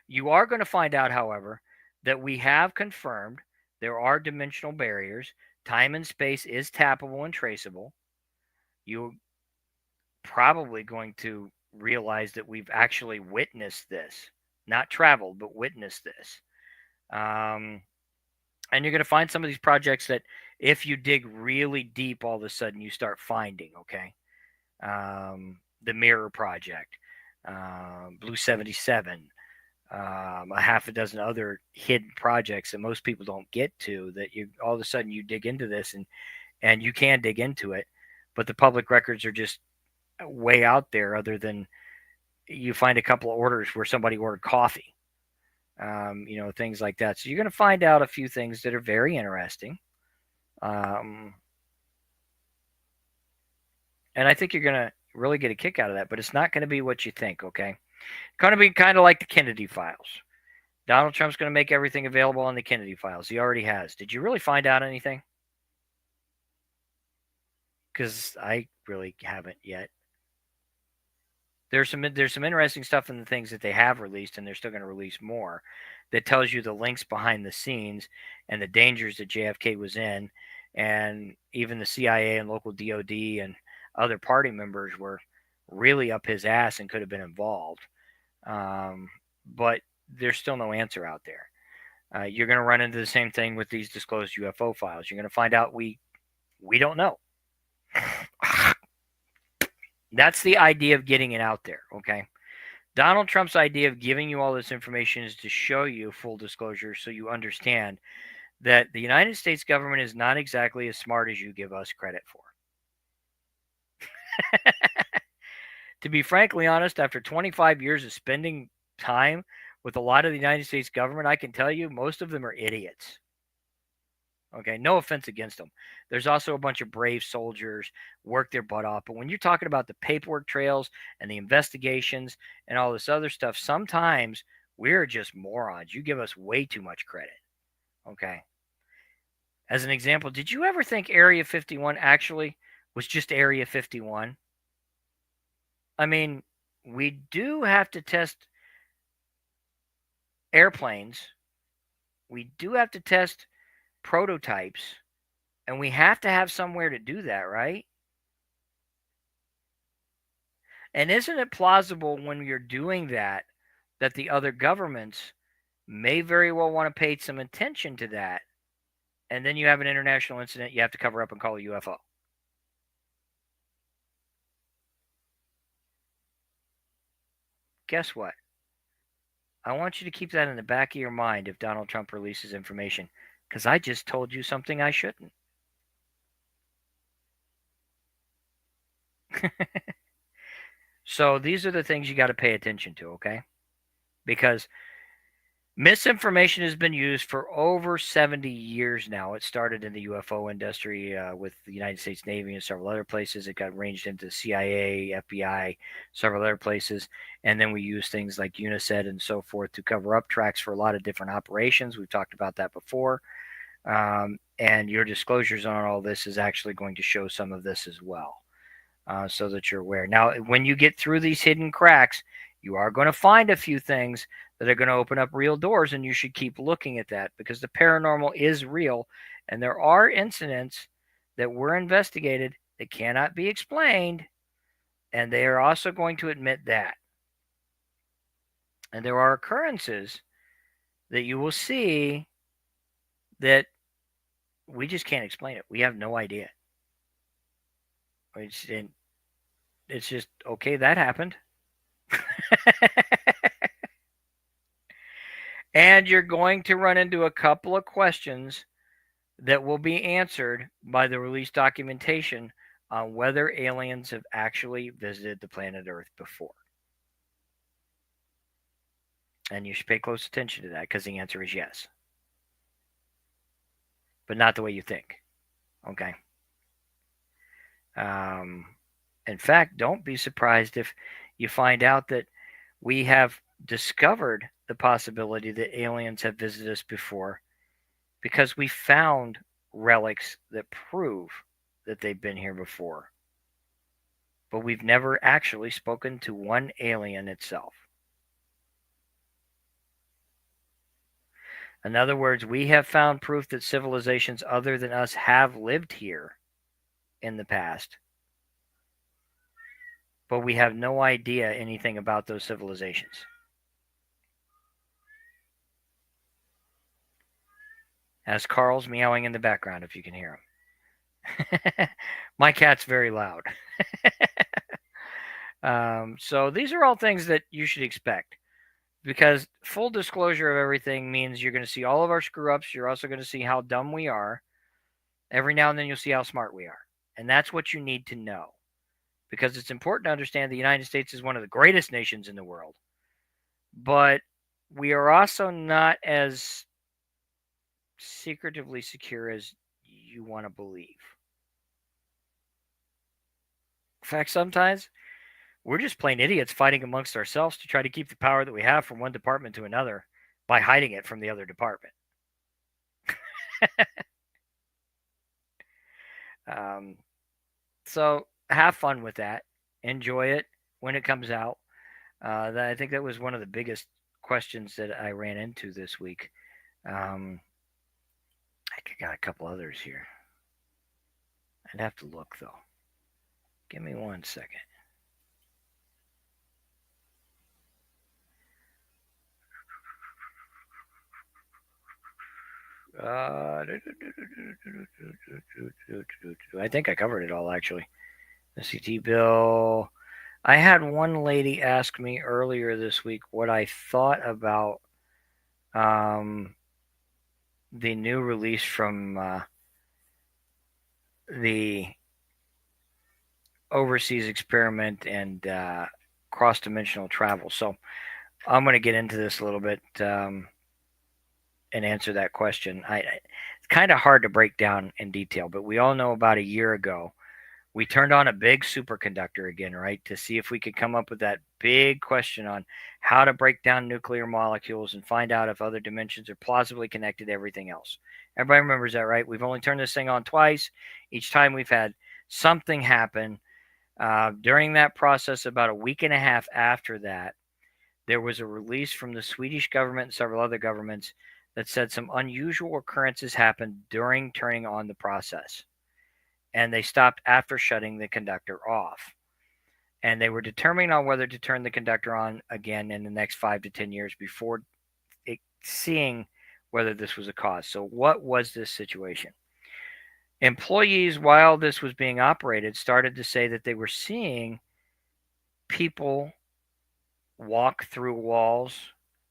you are going to find out, however, that we have confirmed there are dimensional barriers. Time and space is tappable and traceable. You're probably going to realize that we've actually witnessed this. Not traveled, but witnessed this. And you're going to find some of these projects that if you dig really deep, all of a sudden you start finding, okay? The Mirror Project, Blue 77, a half a dozen other hidden projects that most people don't get to, that you all of a sudden you dig into this and you can dig into it, but the public records are just way out there, other than you find a couple of orders where somebody ordered coffee. Things like that. So you're going to find out a few things that are very interesting. And I think you're going to really get a kick out of that, but it's not going to be what you think, okay? It's going to be kind of like the Kennedy files. Donald Trump's going to make everything available on the Kennedy files. He already has. Did you really find out anything? Because I really haven't yet. There's some interesting stuff in the things that they have released, and they're still going to release more, that tells you the links behind the scenes and the dangers that JFK was in, and even the CIA and local DOD and other party members were really up his ass and could have been involved. But there's still no answer out there. You're going to run into the same thing with these disclosed UFO files. You're going to find out we don't know. That's the idea of getting it out there, okay? Donald Trump's idea of giving you all this information is to show you full disclosure so you understand that the United States government is not exactly as smart as you give us credit for. To be frankly honest, after 25 years of spending time with a lot of the United States government, I can tell you most of them are idiots. Okay, no offense against them. There's also a bunch of brave soldiers work their butt off. But when you're talking about the paperwork trails and the investigations and all this other stuff, sometimes we're just morons. You give us way too much credit. Okay. As an example, did you ever think Area 51 actually was just Area 51? I mean, we do have to test airplanes, we do have to test prototypes, and we have to have somewhere to do that, right? And isn't it plausible when you're doing that that the other governments may very well want to pay some attention to that? And then you have an international incident you have to cover up and call a UFO. Guess what? I want you to keep that in the back of your mind if Donald Trump releases information, because I just told you something I shouldn't. So these are the things you got to pay attention to, okay? Because misinformation has been used for over 70 years now. It started in the UFO industry with the United States Navy and several other places. It got ranged into CIA, FBI, several other places. And then we use things like UNICED and so forth to cover up tracks for a lot of different operations. We've talked about that before. And your disclosures on all this is actually going to show some of this as well. So that you're aware. Now, when you get through these hidden cracks, you are going to find a few things that are going to open up real doors, and you should keep looking at that because the paranormal is real, and there are incidents that were investigated that cannot be explained, and they are also going to admit that. And there are occurrences that you will see that we just can't explain it. We have no idea. It's just, okay, that happened. And you're going to run into a couple of questions that will be answered by the released documentation on whether aliens have actually visited the planet Earth before. And you should pay close attention to that because the answer is yes. But not the way you think. Okay. In fact, don't be surprised if you find out that we have discovered the possibility that aliens have visited us before because we found relics that prove that they've been here before. But we've never actually spoken to one alien itself. In other words, we have found proof that civilizations other than us have lived here in the past. But we have no idea anything about those civilizations. As Carl's meowing in the background, if you can hear him. My cat's very loud. So these are all things that you should expect. Because full disclosure of everything means you're going to see all of our screw ups. You're also going to see how dumb we are. Every now and then you'll see how smart we are. And that's what you need to know. Because it's important to understand the United States is one of the greatest nations in the world. But we are also not as secretively secure as you want to believe. In fact, sometimes we're just plain idiots fighting amongst ourselves to try to keep the power that we have from one department to another by hiding it from the other department. So have fun with that. Enjoy it when it comes out. I think that was one of the biggest questions that I ran into this week. I got a couple others here. I'd have to look, though. Give me 1 second. I think I covered it all, actually. The CT bill. I had one lady ask me earlier this week what I thought about the new release from the overseas experiment and cross-dimensional travel. So I'm going to get into this a little bit and answer that question. It's kind of hard to break down in detail, but we all know about a year ago we turned on a big superconductor again, right, to see if we could come up with that big question on how to break down nuclear molecules and find out if other dimensions are plausibly connected to everything else. Everybody remembers that, right? We've only turned this thing on twice. Each time we've had something happen. During that process, about a week and a half after that, there was a release from the Swedish government and several other governments that said some unusual occurrences happened during turning on the process. And they stopped after shutting the conductor off. And they were determining on whether to turn the conductor on again in the next 5 to 10 years before seeing whether this was a cause. So, what was this situation? Employees, while this was being operated, started to say that they were seeing people walk through walls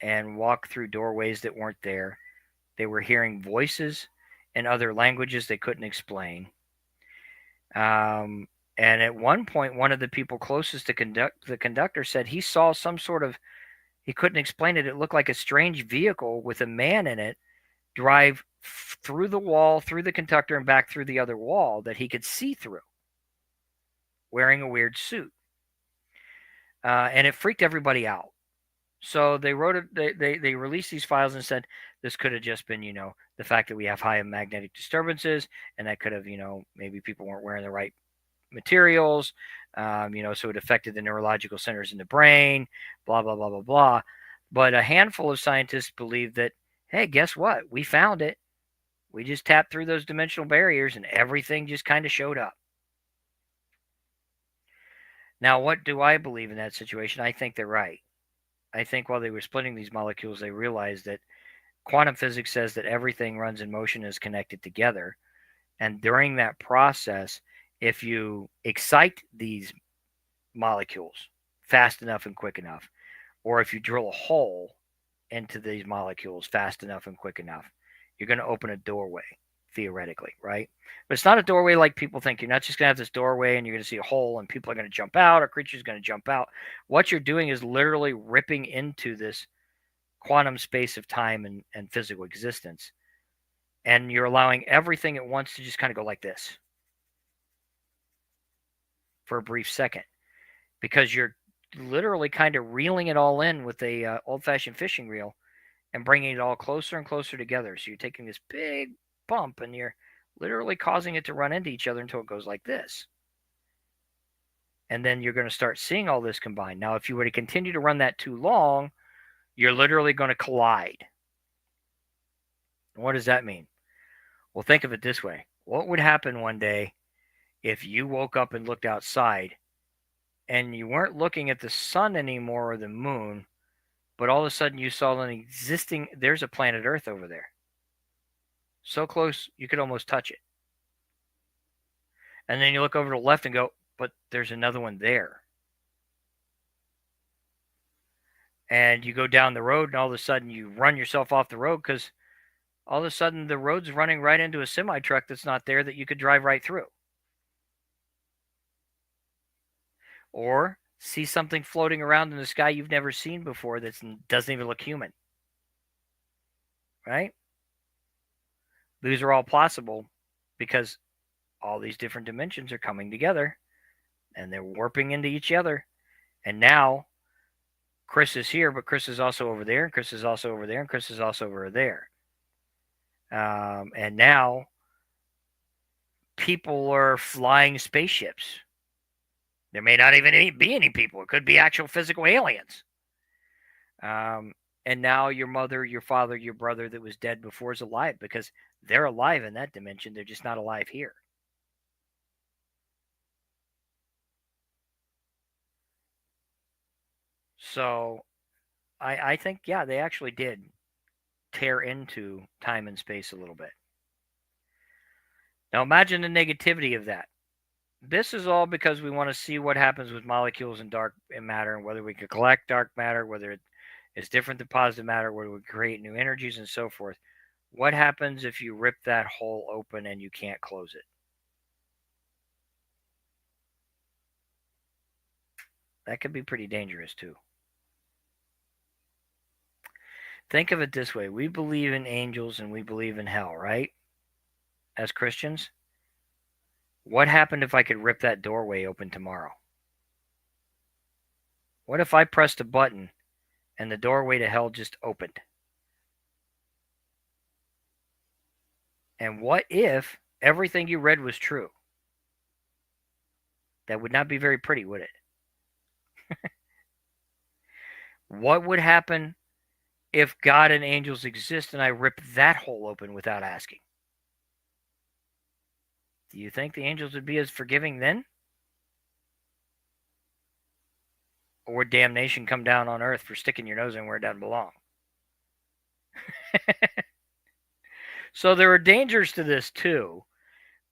and walk through doorways that weren't there. They were hearing voices in other languages they couldn't explain. And at one point, one of the people closest to the conductor said he saw some sort of, he couldn't explain it. It looked like a strange vehicle with a man in it drive through the wall, through the conductor, and back through the other wall that he could see through, wearing a weird suit. And it freaked everybody out. So they wrote it. They released these files and said this could have just been, the fact that we have high magnetic disturbances, and that could have, maybe people weren't wearing the right materials, so it affected the neurological centers in the brain, blah, blah, blah, blah, blah. But a handful of scientists believe that, hey, guess what? We found it. We just tapped through those dimensional barriers and everything just kind of showed up. Now, what do I believe in that situation? I think they're right. I think while they were splitting these molecules, they realized that quantum physics says that everything runs in motion and is connected together. And during that process, if you excite these molecules fast enough and quick enough, or if you drill a hole into these molecules fast enough and quick enough, you're going to open a doorway, theoretically, right? But it's not a doorway like people think. You're not just going to have this doorway and you're going to see a hole and people are going to jump out or creatures are going to jump out. What you're doing is literally ripping into this quantum space of time and physical existence. And you're allowing everything at once to just kind of go like this for a brief second, because you're literally kind of reeling it all in with a old-fashioned fishing reel and bringing it all closer and closer together. So you're taking this big bump and you're literally causing it to run into each other until it goes like this. And then you're going to start seeing all this combined. Now, if you were to continue to run that too long, you're literally going to collide. What does that mean? Well, think of it this way. What would happen one day if you woke up and looked outside and you weren't looking at the sun anymore or the moon, but all of a sudden you saw there's a planet Earth over there. So close, you could almost touch it. And then you look over to the left and go, but there's another one there. And you go down the road and all of a sudden you run yourself off the road because all of a sudden the road's running right into a semi-truck that's not there that you could drive right through. Or see something floating around in the sky you've never seen before that doesn't even look human. Right? These are all possible because all these different dimensions are coming together and they're warping into each other. And now Chris is here, but Chris is also over there, and Chris is also over there, and Chris is also over there. And now people are flying spaceships. There may not even be any people. It could be actual physical aliens. And now your mother, your father, your brother that was dead before is alive because they're alive in that dimension. They're just not alive here. So I think, yeah, they actually did tear into time and space a little bit. Now imagine the negativity of that. This is all because we want to see what happens with molecules and dark matter and whether we could collect dark matter, whether it's different than positive matter, whether we create new energies and so forth. What happens if you rip that hole open and you can't close it? That could be pretty dangerous too. Think of it this way. We believe in angels and we believe in hell, right? as Christians? What happened if I could rip that doorway open tomorrow? What if I pressed a button and the doorway to hell just opened? And what if everything you read was true? That would not be very pretty, would it? What would happen if God and angels exist and I rip that hole open without asking? Do you think the angels would be as forgiving then? Or would damnation come down on earth for sticking your nose in where it doesn't belong? So there are dangers to this too,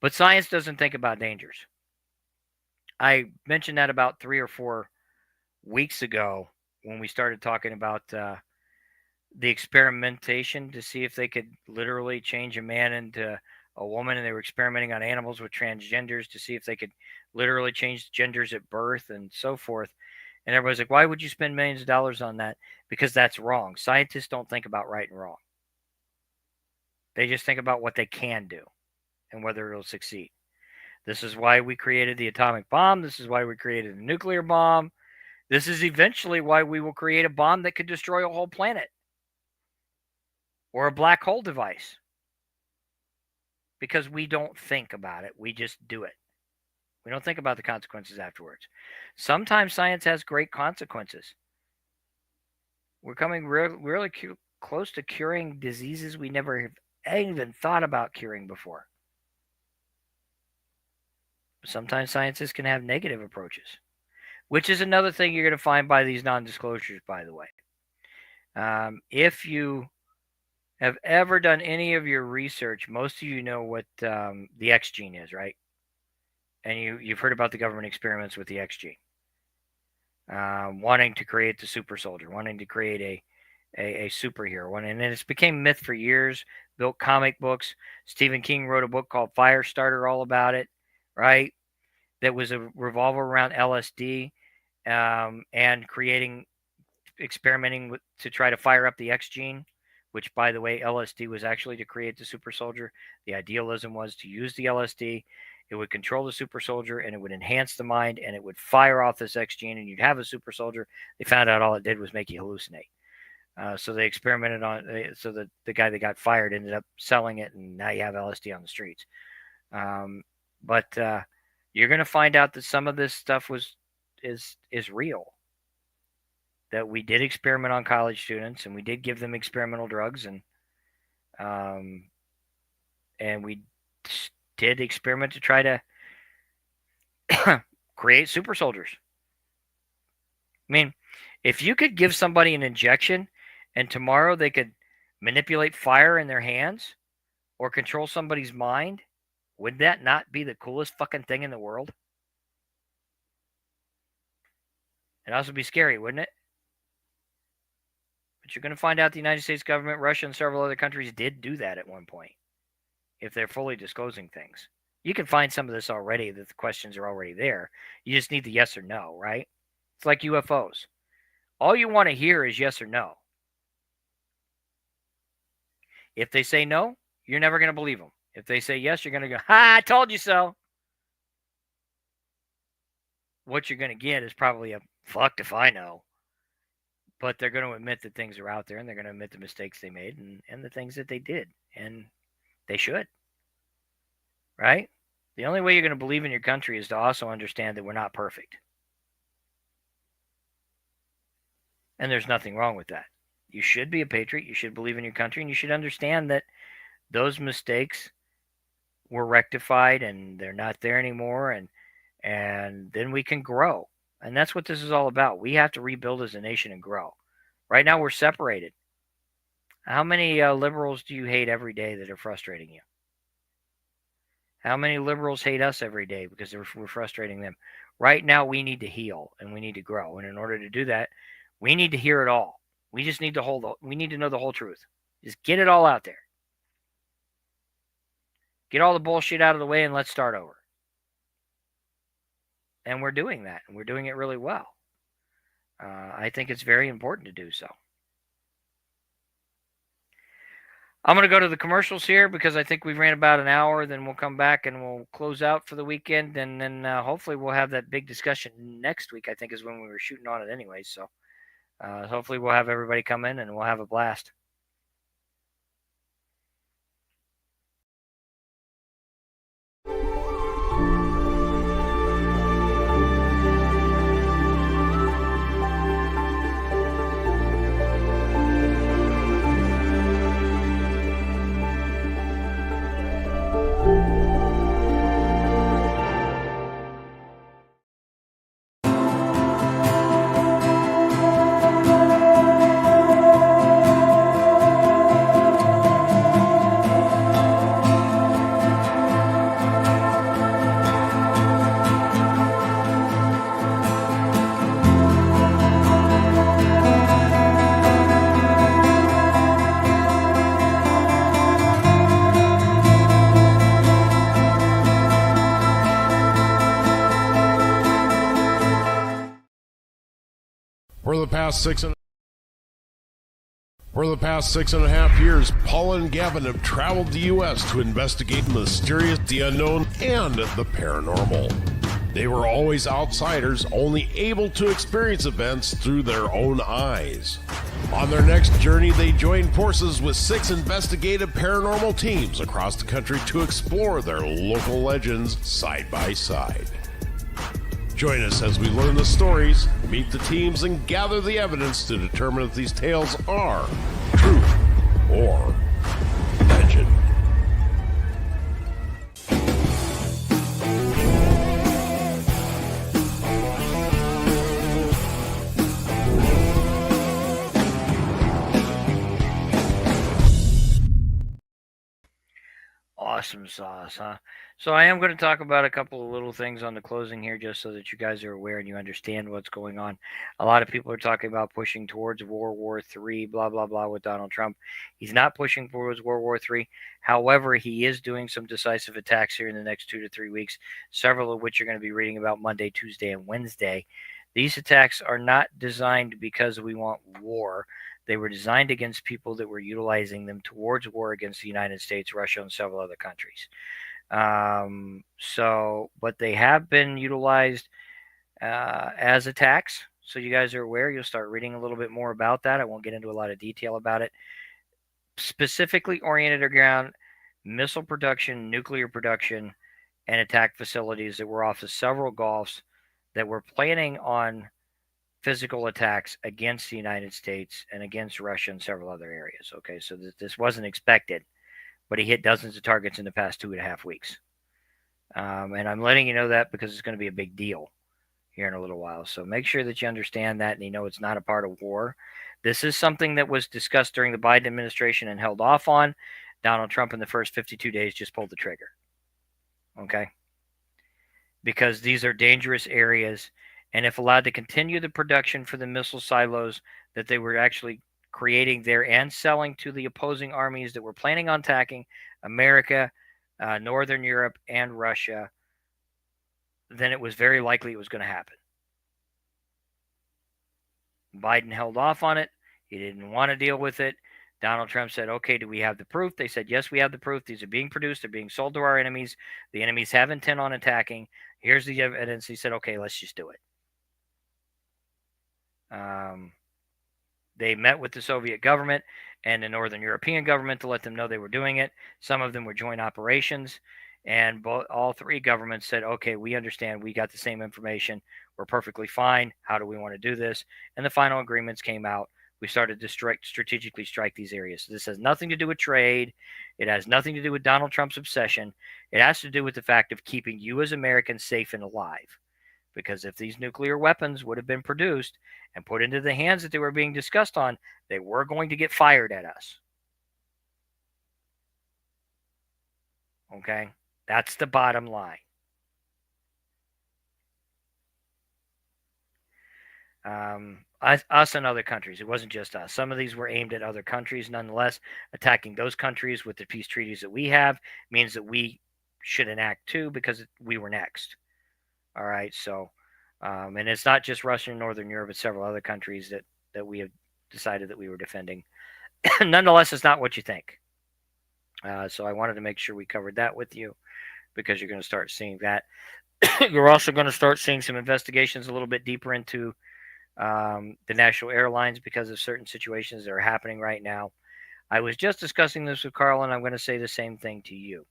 but science doesn't think about dangers. I mentioned that about 3 or 4 weeks ago when we started talking about the experimentation to see if they could literally change a man into a woman, and they were experimenting on animals with transgenders to see if they could literally change genders at birth and so forth. And everybody's like, why would you spend millions of dollars on that? Because that's wrong. Scientists don't think about right and wrong. They just think about what they can do and whether it'll succeed. This is why we created the atomic bomb. This is why we created the nuclear bomb. This is eventually why we will create a bomb that could destroy a whole planet or a black hole device. Because we don't think about it. We just do it. We don't think about the consequences afterwards. Sometimes science has great consequences. We're coming really close to curing diseases we never have even thought about curing before. Sometimes scientists can have negative approaches, which is another thing you're going to find by these non-disclosures, by the way. If you have ever done any of your research, most of you know what the X gene is, right? And you've heard about the government experiments with the X gene. Wanting to create the super soldier, wanting to create a superhero. And it's became myth for years, built comic books. Stephen King wrote a book called Firestarter all about it, right? That was a revolver around LSD and experimenting to try to fire up the X gene, which, by the way, LSD was actually to create the super soldier. The idealism was to use the LSD. It would control the super soldier and it would enhance the mind and it would fire off this X gene and you'd have a super soldier. They found out all it did was make you hallucinate. So they experimented on it. So the guy that got fired ended up selling it and now you have LSD on the streets. But you're going to find out that some of this stuff is real. That we did experiment on college students and we did give them experimental drugs and we did experiment to try to create super soldiers. I mean, if you could give somebody an injection and tomorrow they could manipulate fire in their hands or control somebody's mind, would that not be the coolest fucking thing in the world? It'd also be scary, wouldn't it? But you're going to find out the United States government, Russia, and several other countries did do that at one point. If they're fully disclosing things. You can find some of this already, that the questions are already there. You just need the yes or no, right? It's like UFOs. All you want to hear is yes or no. If they say no, you're never going to believe them. If they say yes, you're going to go, ha, I told you so. What you're going to get is probably a fucked if I know. But they're going to admit that things are out there and they're going to admit the mistakes they made and the things that they did. And they should. Right? The only way you're going to believe in your country is to also understand that we're not perfect. And there's nothing wrong with that. You should be a patriot. You should believe in your country. And you should understand that those mistakes were rectified and they're not there anymore. And then we can grow. And that's what this is all about. We have to rebuild as a nation and grow. Right now we're separated. How many liberals do you hate every day that are frustrating you? How many liberals hate us every day because we're frustrating them? Right now we need to heal and we need to grow. And in order to do that, we need to hear it all. We just need to we need to know the whole truth. Just get it all out there. Get all the bullshit out of the way and let's start over. And we're doing that. And we're doing it really well. I think it's very important to do so. I'm going to go to the commercials here because I think we ran about an hour. Then we'll come back and we'll close out for the weekend. And then hopefully we'll have that big discussion next week, I think is when we were shooting on it anyway. So hopefully we'll have everybody come in and we'll have a blast. For the past 6.5 years, Paula and Gavin have traveled the U.S. to investigate the mysterious, the unknown, and the paranormal. They were always outsiders, only able to experience events through their own eyes. On their next journey, they joined forces with 6 investigative paranormal teams across the country to explore their local legends side by side. Join us as we learn the stories, meet the teams, and gather the evidence to determine if these tales are truth or legend. Awesome sauce, huh? So I am going to talk about a couple of little things on the closing here just so that you guys are aware and you understand what's going on. A lot of people are talking about pushing towards World War III, blah, blah, blah, with Donald Trump. He's not pushing towards World War III. However, he is doing some decisive attacks here in the next 2 to 3 weeks, several of which you're going to be reading about Monday, Tuesday, and Wednesday. These attacks are not designed because we want war. They were designed against people that were utilizing them towards war against the United States, Russia, and several other countries. But they have been utilized as attacks. So you guys are aware. You'll start reading a little bit more about that. I won't get into a lot of detail about it. Specifically oriented around missile production, nuclear production, and attack facilities that were off of several Gulfs that were planning on physical attacks against the United States and against Russia and several other areas. Okay, so this wasn't expected, but he hit dozens of targets in the past 2.5 weeks. And I'm letting you know that because it's going to be a big deal here in a little while. So make sure that you understand that and you know it's not a part of war. This is something that was discussed during the Biden administration and held off on. Donald Trump in the first 52 days just pulled the trigger. Okay? Because these are dangerous areas. And if allowed to continue the production for the missile silos that they were actually creating there and selling to the opposing armies that were planning on attacking America, Northern Europe, and Russia, then it was very likely it was going to happen. Biden held off on it. He didn't want to deal with it. Donald Trump said, okay, do we have the proof? They said, yes, we have the proof. These are being produced. They're being sold to our enemies. The enemies have intent on attacking. Here's the evidence. He said, okay, let's just do it. They met with the Soviet government and the Northern European government to let them know they were doing it. Some of them were joint operations. And all 3 governments said, okay, we understand. We got the same information. We're perfectly fine. How do we want to do this? And the final agreements came out. We started to strategically strike these areas. So this has nothing to do with trade. It has nothing to do with Donald Trump's obsession. It has to do with the fact of keeping you as Americans safe and alive. Because if these nuclear weapons would have been produced and put into the hands that they were being discussed on, they were going to get fired at us. Okay? That's the bottom line. Us and other countries. It wasn't just us. Some of these were aimed at other countries. Nonetheless, attacking those countries with the peace treaties that we have means that we should enact too because we were next. All right, so, and it's not just Russia and Northern Europe, it's several other countries that we have decided that we were defending. Nonetheless, it's not what you think. So I wanted to make sure we covered that with you because you're going to start seeing that. You're also going to start seeing some investigations a little bit deeper into the national airlines because of certain situations that are happening right now. I was just discussing this with Carl, and I'm going to say the same thing to you.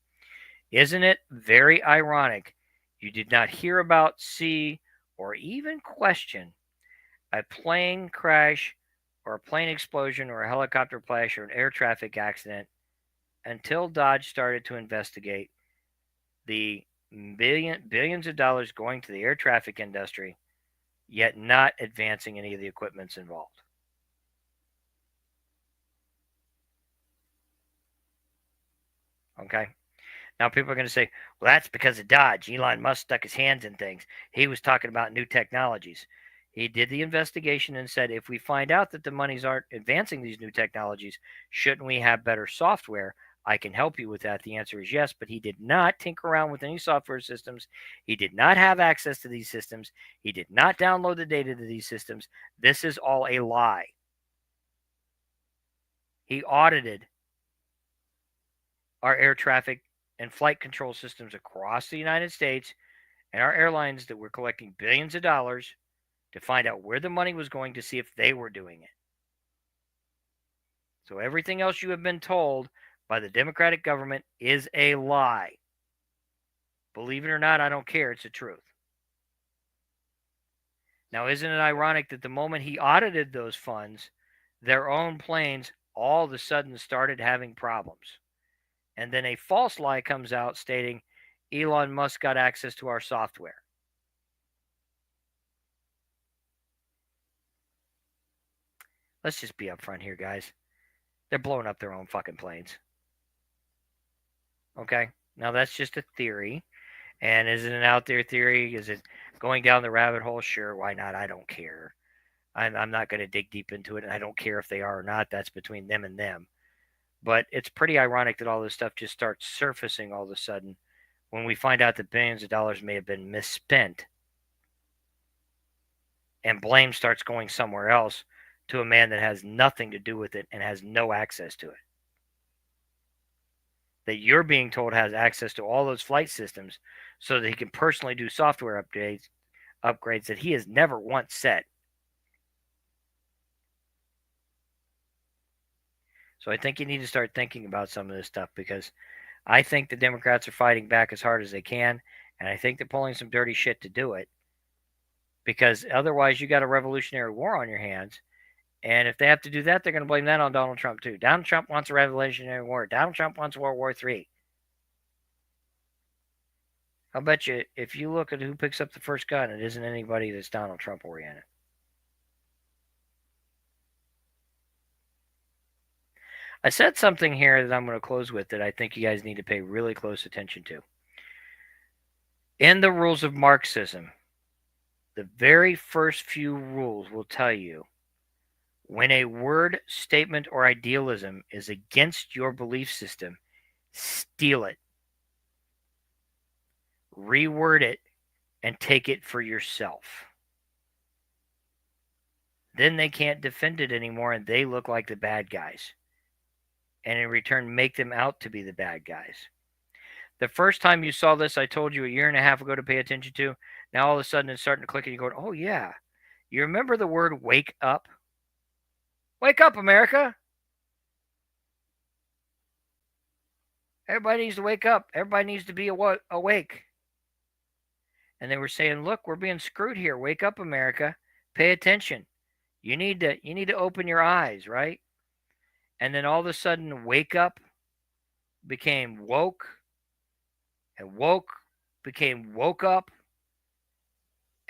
Isn't it very ironic you did not hear about, see, or even question a plane crash or a plane explosion or a helicopter crash or an air traffic accident until Dodge started to investigate the billions of dollars going to the air traffic industry, yet not advancing any of the equipments involved? Okay. Now people are going to say, well, that's because of Dodge. Elon Musk stuck his hands in things. He was talking about new technologies. He did the investigation and said, if we find out that the monies aren't advancing these new technologies, shouldn't we have better software? I can help you with that. The answer is yes, but he did not tinker around with any software systems. He did not have access to these systems. He did not download the data to these systems. This is all a lie. He audited our air traffic and flight control systems across the United States and our airlines that were collecting billions of dollars to find out where the money was going to see if they were doing it. So everything else you have been told by the Democratic government is a lie. Believe it or not, I don't care. It's the truth. Now, isn't it ironic that the moment he audited those funds, their own planes all of a sudden started having problems? And then a false lie comes out stating Elon Musk got access to our software. Let's just be upfront here, guys. They're blowing up their own fucking planes. Okay? Now, that's just a theory. And is it an out there theory? Is it going down the rabbit hole? Sure, why not? I don't care. I'm not going to dig deep into it, and I don't care if they are or not. That's between them and them. But it's pretty ironic that all this stuff just starts surfacing all of a sudden when we find out that billions of dollars may have been misspent, and blame starts going somewhere else to a man that has nothing to do with it and has no access to it. That you're being told has access to all those flight systems so that he can personally do software upgrades that he has never once set. So I think you need to start thinking about some of this stuff because I think the Democrats are fighting back as hard as they can, and I think they're pulling some dirty shit to do it because otherwise you got a revolutionary war on your hands. And if they have to do that, they're going to blame that on Donald Trump too. Donald Trump wants a revolutionary war. Donald Trump wants World War III. I'll bet you if you look at who picks up the first gun, it isn't anybody that's Donald Trump oriented. I said something here that I'm going to close with that I think you guys need to pay really close attention to. In the rules of Marxism, the very first few rules will tell you when a word, statement, or idealism is against your belief system, steal it, reword it, and take it for yourself. Then they can't defend it anymore and they look like the bad guys. And in return, make them out to be the bad guys. The first time you saw this, I told you a year and a half ago to pay attention to. Now all of a sudden it's starting to click and you're going, oh yeah. You remember the word wake up? Wake up, America. Everybody needs to wake up. Everybody needs to be awake. And they were saying, look, we're being screwed here. Wake up, America. Pay attention. You need to open your eyes, right? And then all of a sudden, wake up became woke, and woke became woke up,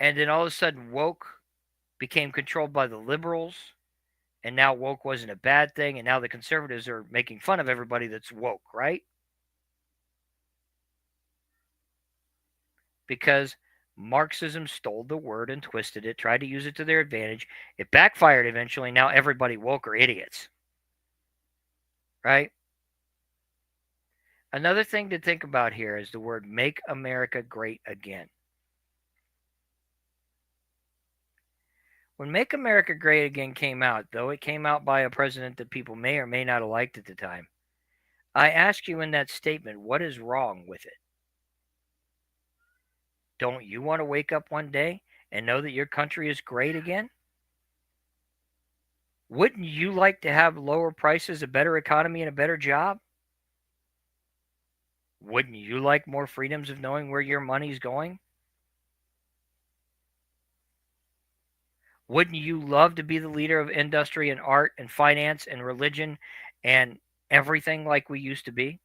and then all of a sudden, woke became controlled by the liberals, and now woke wasn't a bad thing, and now the conservatives are making fun of everybody that's woke, right? Because Marxism stole the word and twisted it, tried to use it to their advantage. It backfired eventually. Now everybody woke are idiots. Right? Another thing to think about here is the word make America great again. When Make America Great Again came out, though it came out by a president that people may or may not have liked at the time, I ask you in that statement, what is wrong with it? Don't you want to wake up one day and know that your country is great again? Wouldn't you like to have lower prices, a better economy, and a better job? Wouldn't you like more freedoms of knowing where your money's going? Wouldn't you love to be the leader of industry and art and finance and religion and everything like we used to be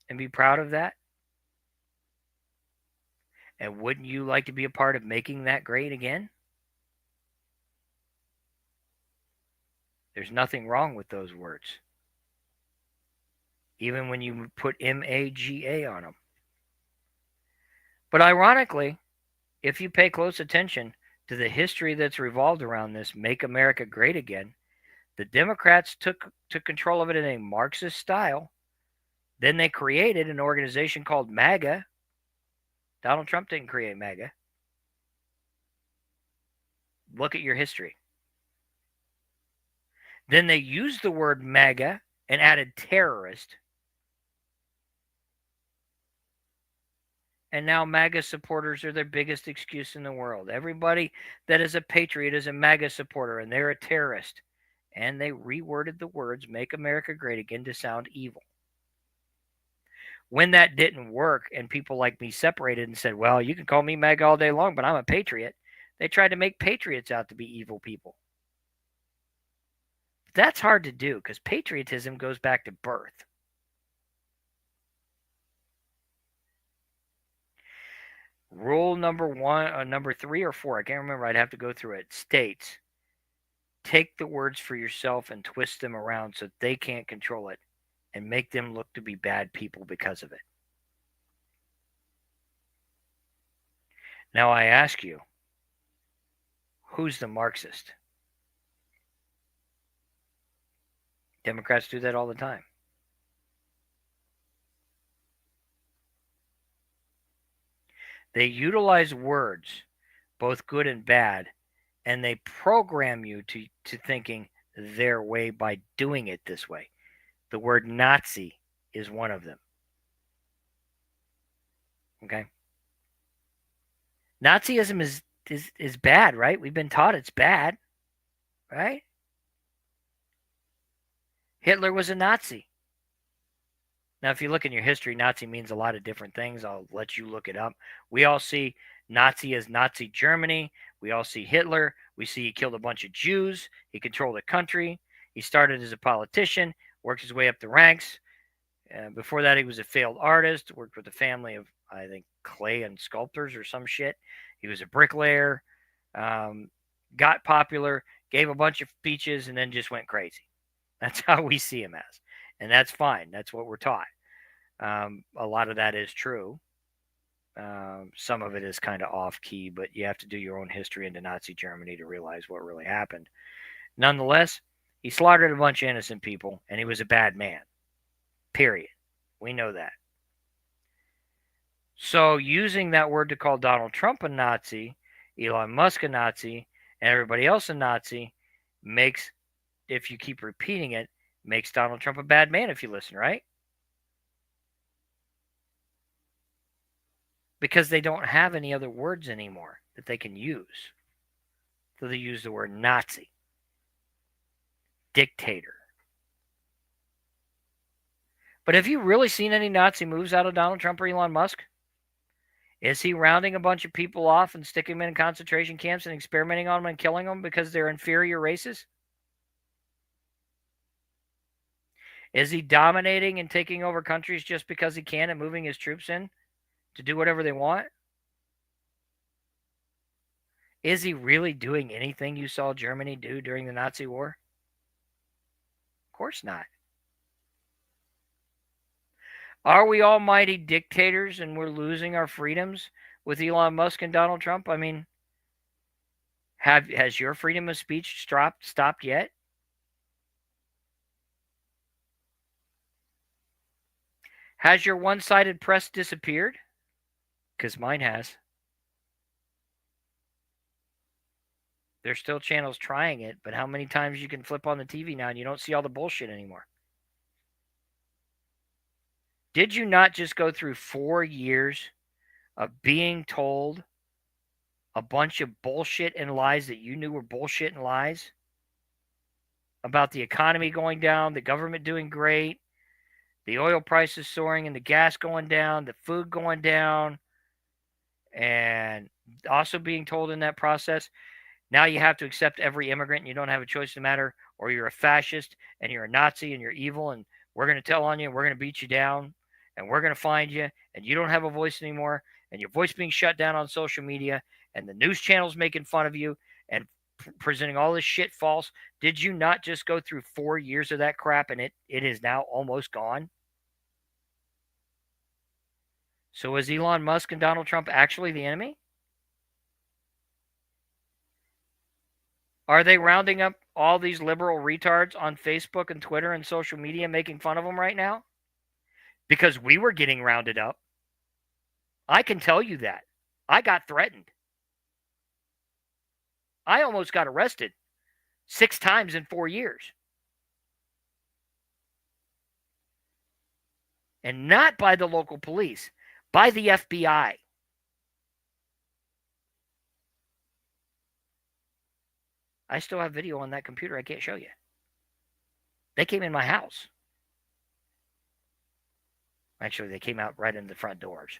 and be proud of that? And wouldn't you like to be a part of making that great again? There's nothing wrong with those words, even when you put MAGA on them. But ironically, if you pay close attention to the history that's revolved around this Make America Great Again, the Democrats took control of it in a Marxist style. Then they created an organization called MAGA. Donald Trump didn't create MAGA. Look at your history. Then they used the word MAGA and added terrorist. And now MAGA supporters are their biggest excuse in the world. Everybody that is a patriot is a MAGA supporter, and they're a terrorist. And they reworded the words Make America Great Again to sound evil. When that didn't work and people like me separated and said, well, you can call me MAGA all day long, but I'm a patriot, they tried to make patriots out to be evil people. That's hard to do because patriotism goes back to birth. Rule number 3 or 4, I can't remember, I'd have to go through it, states, take the words for yourself and twist them around so they can't control it and make them look to be bad people because of it. Now I ask you, who's the Marxist? Democrats do that all the time. They utilize words, both good and bad, and they program you to thinking their way by doing it this way. The word Nazi is one of them. Okay? Nazism is bad, right? We've been taught it's bad, right? Hitler was a Nazi. Now, if you look in your history, Nazi means a lot of different things. I'll let you look it up. We all see Nazi as Nazi Germany. We all see Hitler. We see he killed a bunch of Jews. He controlled the country. He started as a politician, worked his way up the ranks. Before that, he was a failed artist, worked with a family of, I think, clay and sculptors or some shit. He was a bricklayer, got popular, gave a bunch of speeches, and then just went crazy. That's how we see him as. And that's fine. That's what we're taught. A lot of that is true. Some of it is kind of off key, but you have to do your own history into Nazi Germany to realize what really happened. Nonetheless, he slaughtered a bunch of innocent people, and he was a bad man. Period. We know that. So using that word to call Donald Trump a Nazi, Elon Musk a Nazi, and everybody else a Nazi makes, if you keep repeating it, makes Donald Trump a bad man if you listen, right? Because they don't have any other words anymore that they can use. So they use the word Nazi, dictator. But have you really seen any Nazi moves out of Donald Trump or Elon Musk? Is he rounding a bunch of people off and sticking them in concentration camps and experimenting on them and killing them because they're inferior races? Is he dominating and taking over countries just because he can and moving his troops in to do whatever they want? Is he really doing anything you saw Germany do during the Nazi war? Of course not. Are we almighty dictators and we're losing our freedoms with Elon Musk and Donald Trump? I mean, has your freedom of speech stopped yet? Has your one-sided press disappeared? Because mine has. There's still channels trying it, but how many times you can flip on the TV now and you don't see all the bullshit anymore? Did you not just go through 4 years of being told a bunch of bullshit and lies that you knew were bullshit and lies? About the economy going down, the government doing great, the oil prices soaring and the gas going down, the food going down, and also being told in that process, now you have to accept every immigrant and you don't have a choice no matter, or you're a fascist and you're a Nazi and you're evil and we're going to tell on you and we're going to beat you down and we're going to find you and you don't have a voice anymore and your voice being shut down on social media and the news channels making fun of you and presenting all this shit false. Did you not just go through 4 years of that crap and it is now almost gone? So is Elon Musk and Donald Trump actually the enemy? Are they rounding up all these liberal retards on Facebook and Twitter and social media making fun of them right now? Because we were getting rounded up. I can tell you that. I got threatened. I almost got arrested 6 times in 4 years. And not by the local police, by the FBI. I still have video on that computer I can't show you. They came in my house. Actually, they came out right in the front doors.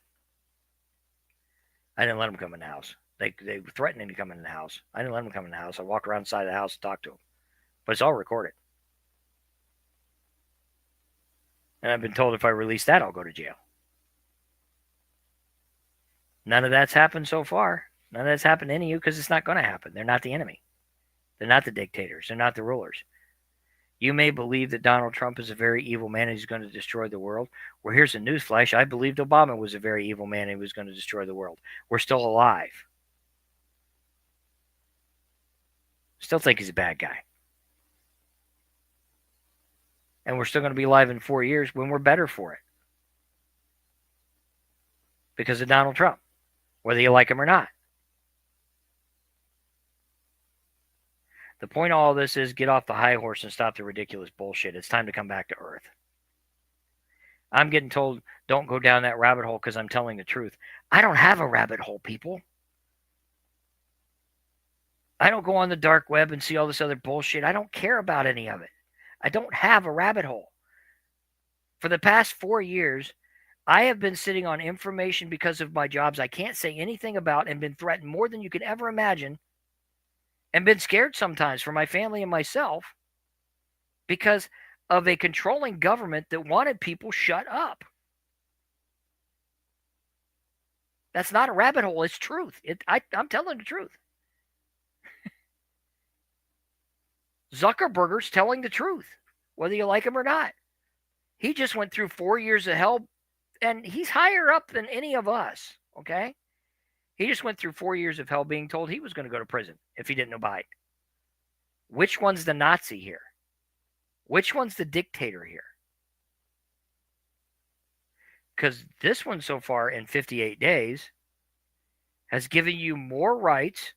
I didn't let them come in the house. They were threatening to come in the house. I didn't let them come in the house. I walked around the side of the house and talked to them. But it's all recorded. And I've been told if I release that, I'll go to jail. None of that's happened so far. None of that's happened to any of you because it's not going to happen. They're not the enemy. They're not the dictators. They're not the rulers. You may believe that Donald Trump is a very evil man and he's going to destroy the world. Well, here's a newsflash. I believed Obama was a very evil man and he was going to destroy the world. We're still alive. Still think he's a bad guy. And we're still going to be alive in 4 years when we're better for it. Because of Donald Trump. Whether you like him or not. The point of all this is get off the high horse and stop the ridiculous bullshit. It's time to come back to earth. I'm getting told don't go down that rabbit hole because I'm telling the truth. I don't have a rabbit hole, people. I don't go on the dark web and see all this other bullshit. I don't care about any of it. I don't have a rabbit hole. For the past 4 years, I have been sitting on information because of my jobs I can't say anything about and been threatened more than you could ever imagine and been scared sometimes for my family and myself because of a controlling government that wanted people shut up. That's not a rabbit hole. It's truth. I'm telling the truth. Zuckerberg's telling the truth, whether you like him or not. He just went through 4 years of hell, and he's higher up than any of us, okay? He just went through 4 years of hell being told he was going to go to prison if he didn't abide. Which one's the Nazi here? Which one's the dictator here? Because this one so far in 58 days has given you more rights,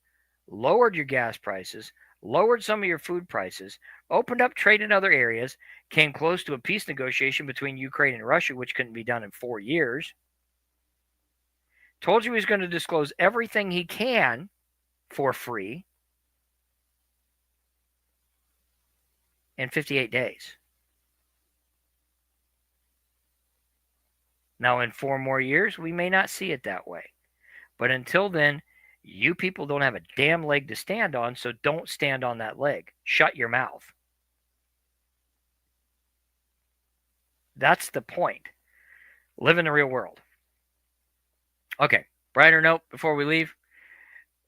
lowered your gas prices, lowered some of your food prices, opened up trade in other areas, came close to a peace negotiation between Ukraine and Russia, which couldn't be done in 4 years, told you he's going to disclose everything he can for free in 58 days. Now, in 4 more years, we may not see it that way. But until then, you people don't have a damn leg to stand on, so don't stand on that leg. Shut your mouth. That's the point. Live in the real world. Okay, brighter note before we leave.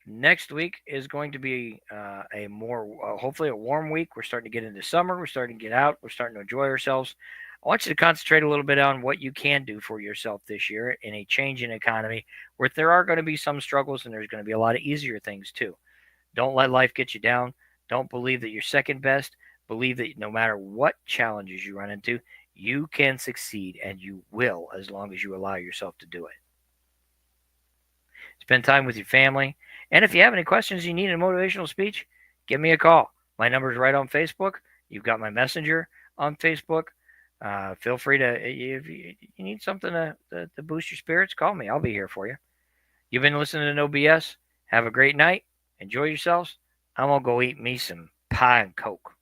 Next week is going to be a more, hopefully a warm week. We're starting to get into summer. We're starting to get out. We're starting to enjoy ourselves. I want you to concentrate a little bit on what you can do for yourself this year in a changing economy where there are going to be some struggles and there's going to be a lot of easier things too. Don't let life get you down. Don't believe that you're second best. Believe that no matter what challenges you run into, you can succeed and you will as long as you allow yourself to do it. Spend time with your family. And if you have any questions you need a motivational speech, give me a call. My number is right on Facebook. You've got my messenger on Facebook. Feel free to, if you need something to boost your spirits, call me. I'll be here for you. You've been listening to No BS. Have a great night. Enjoy yourselves. I'm going to go eat me some pie and Coke.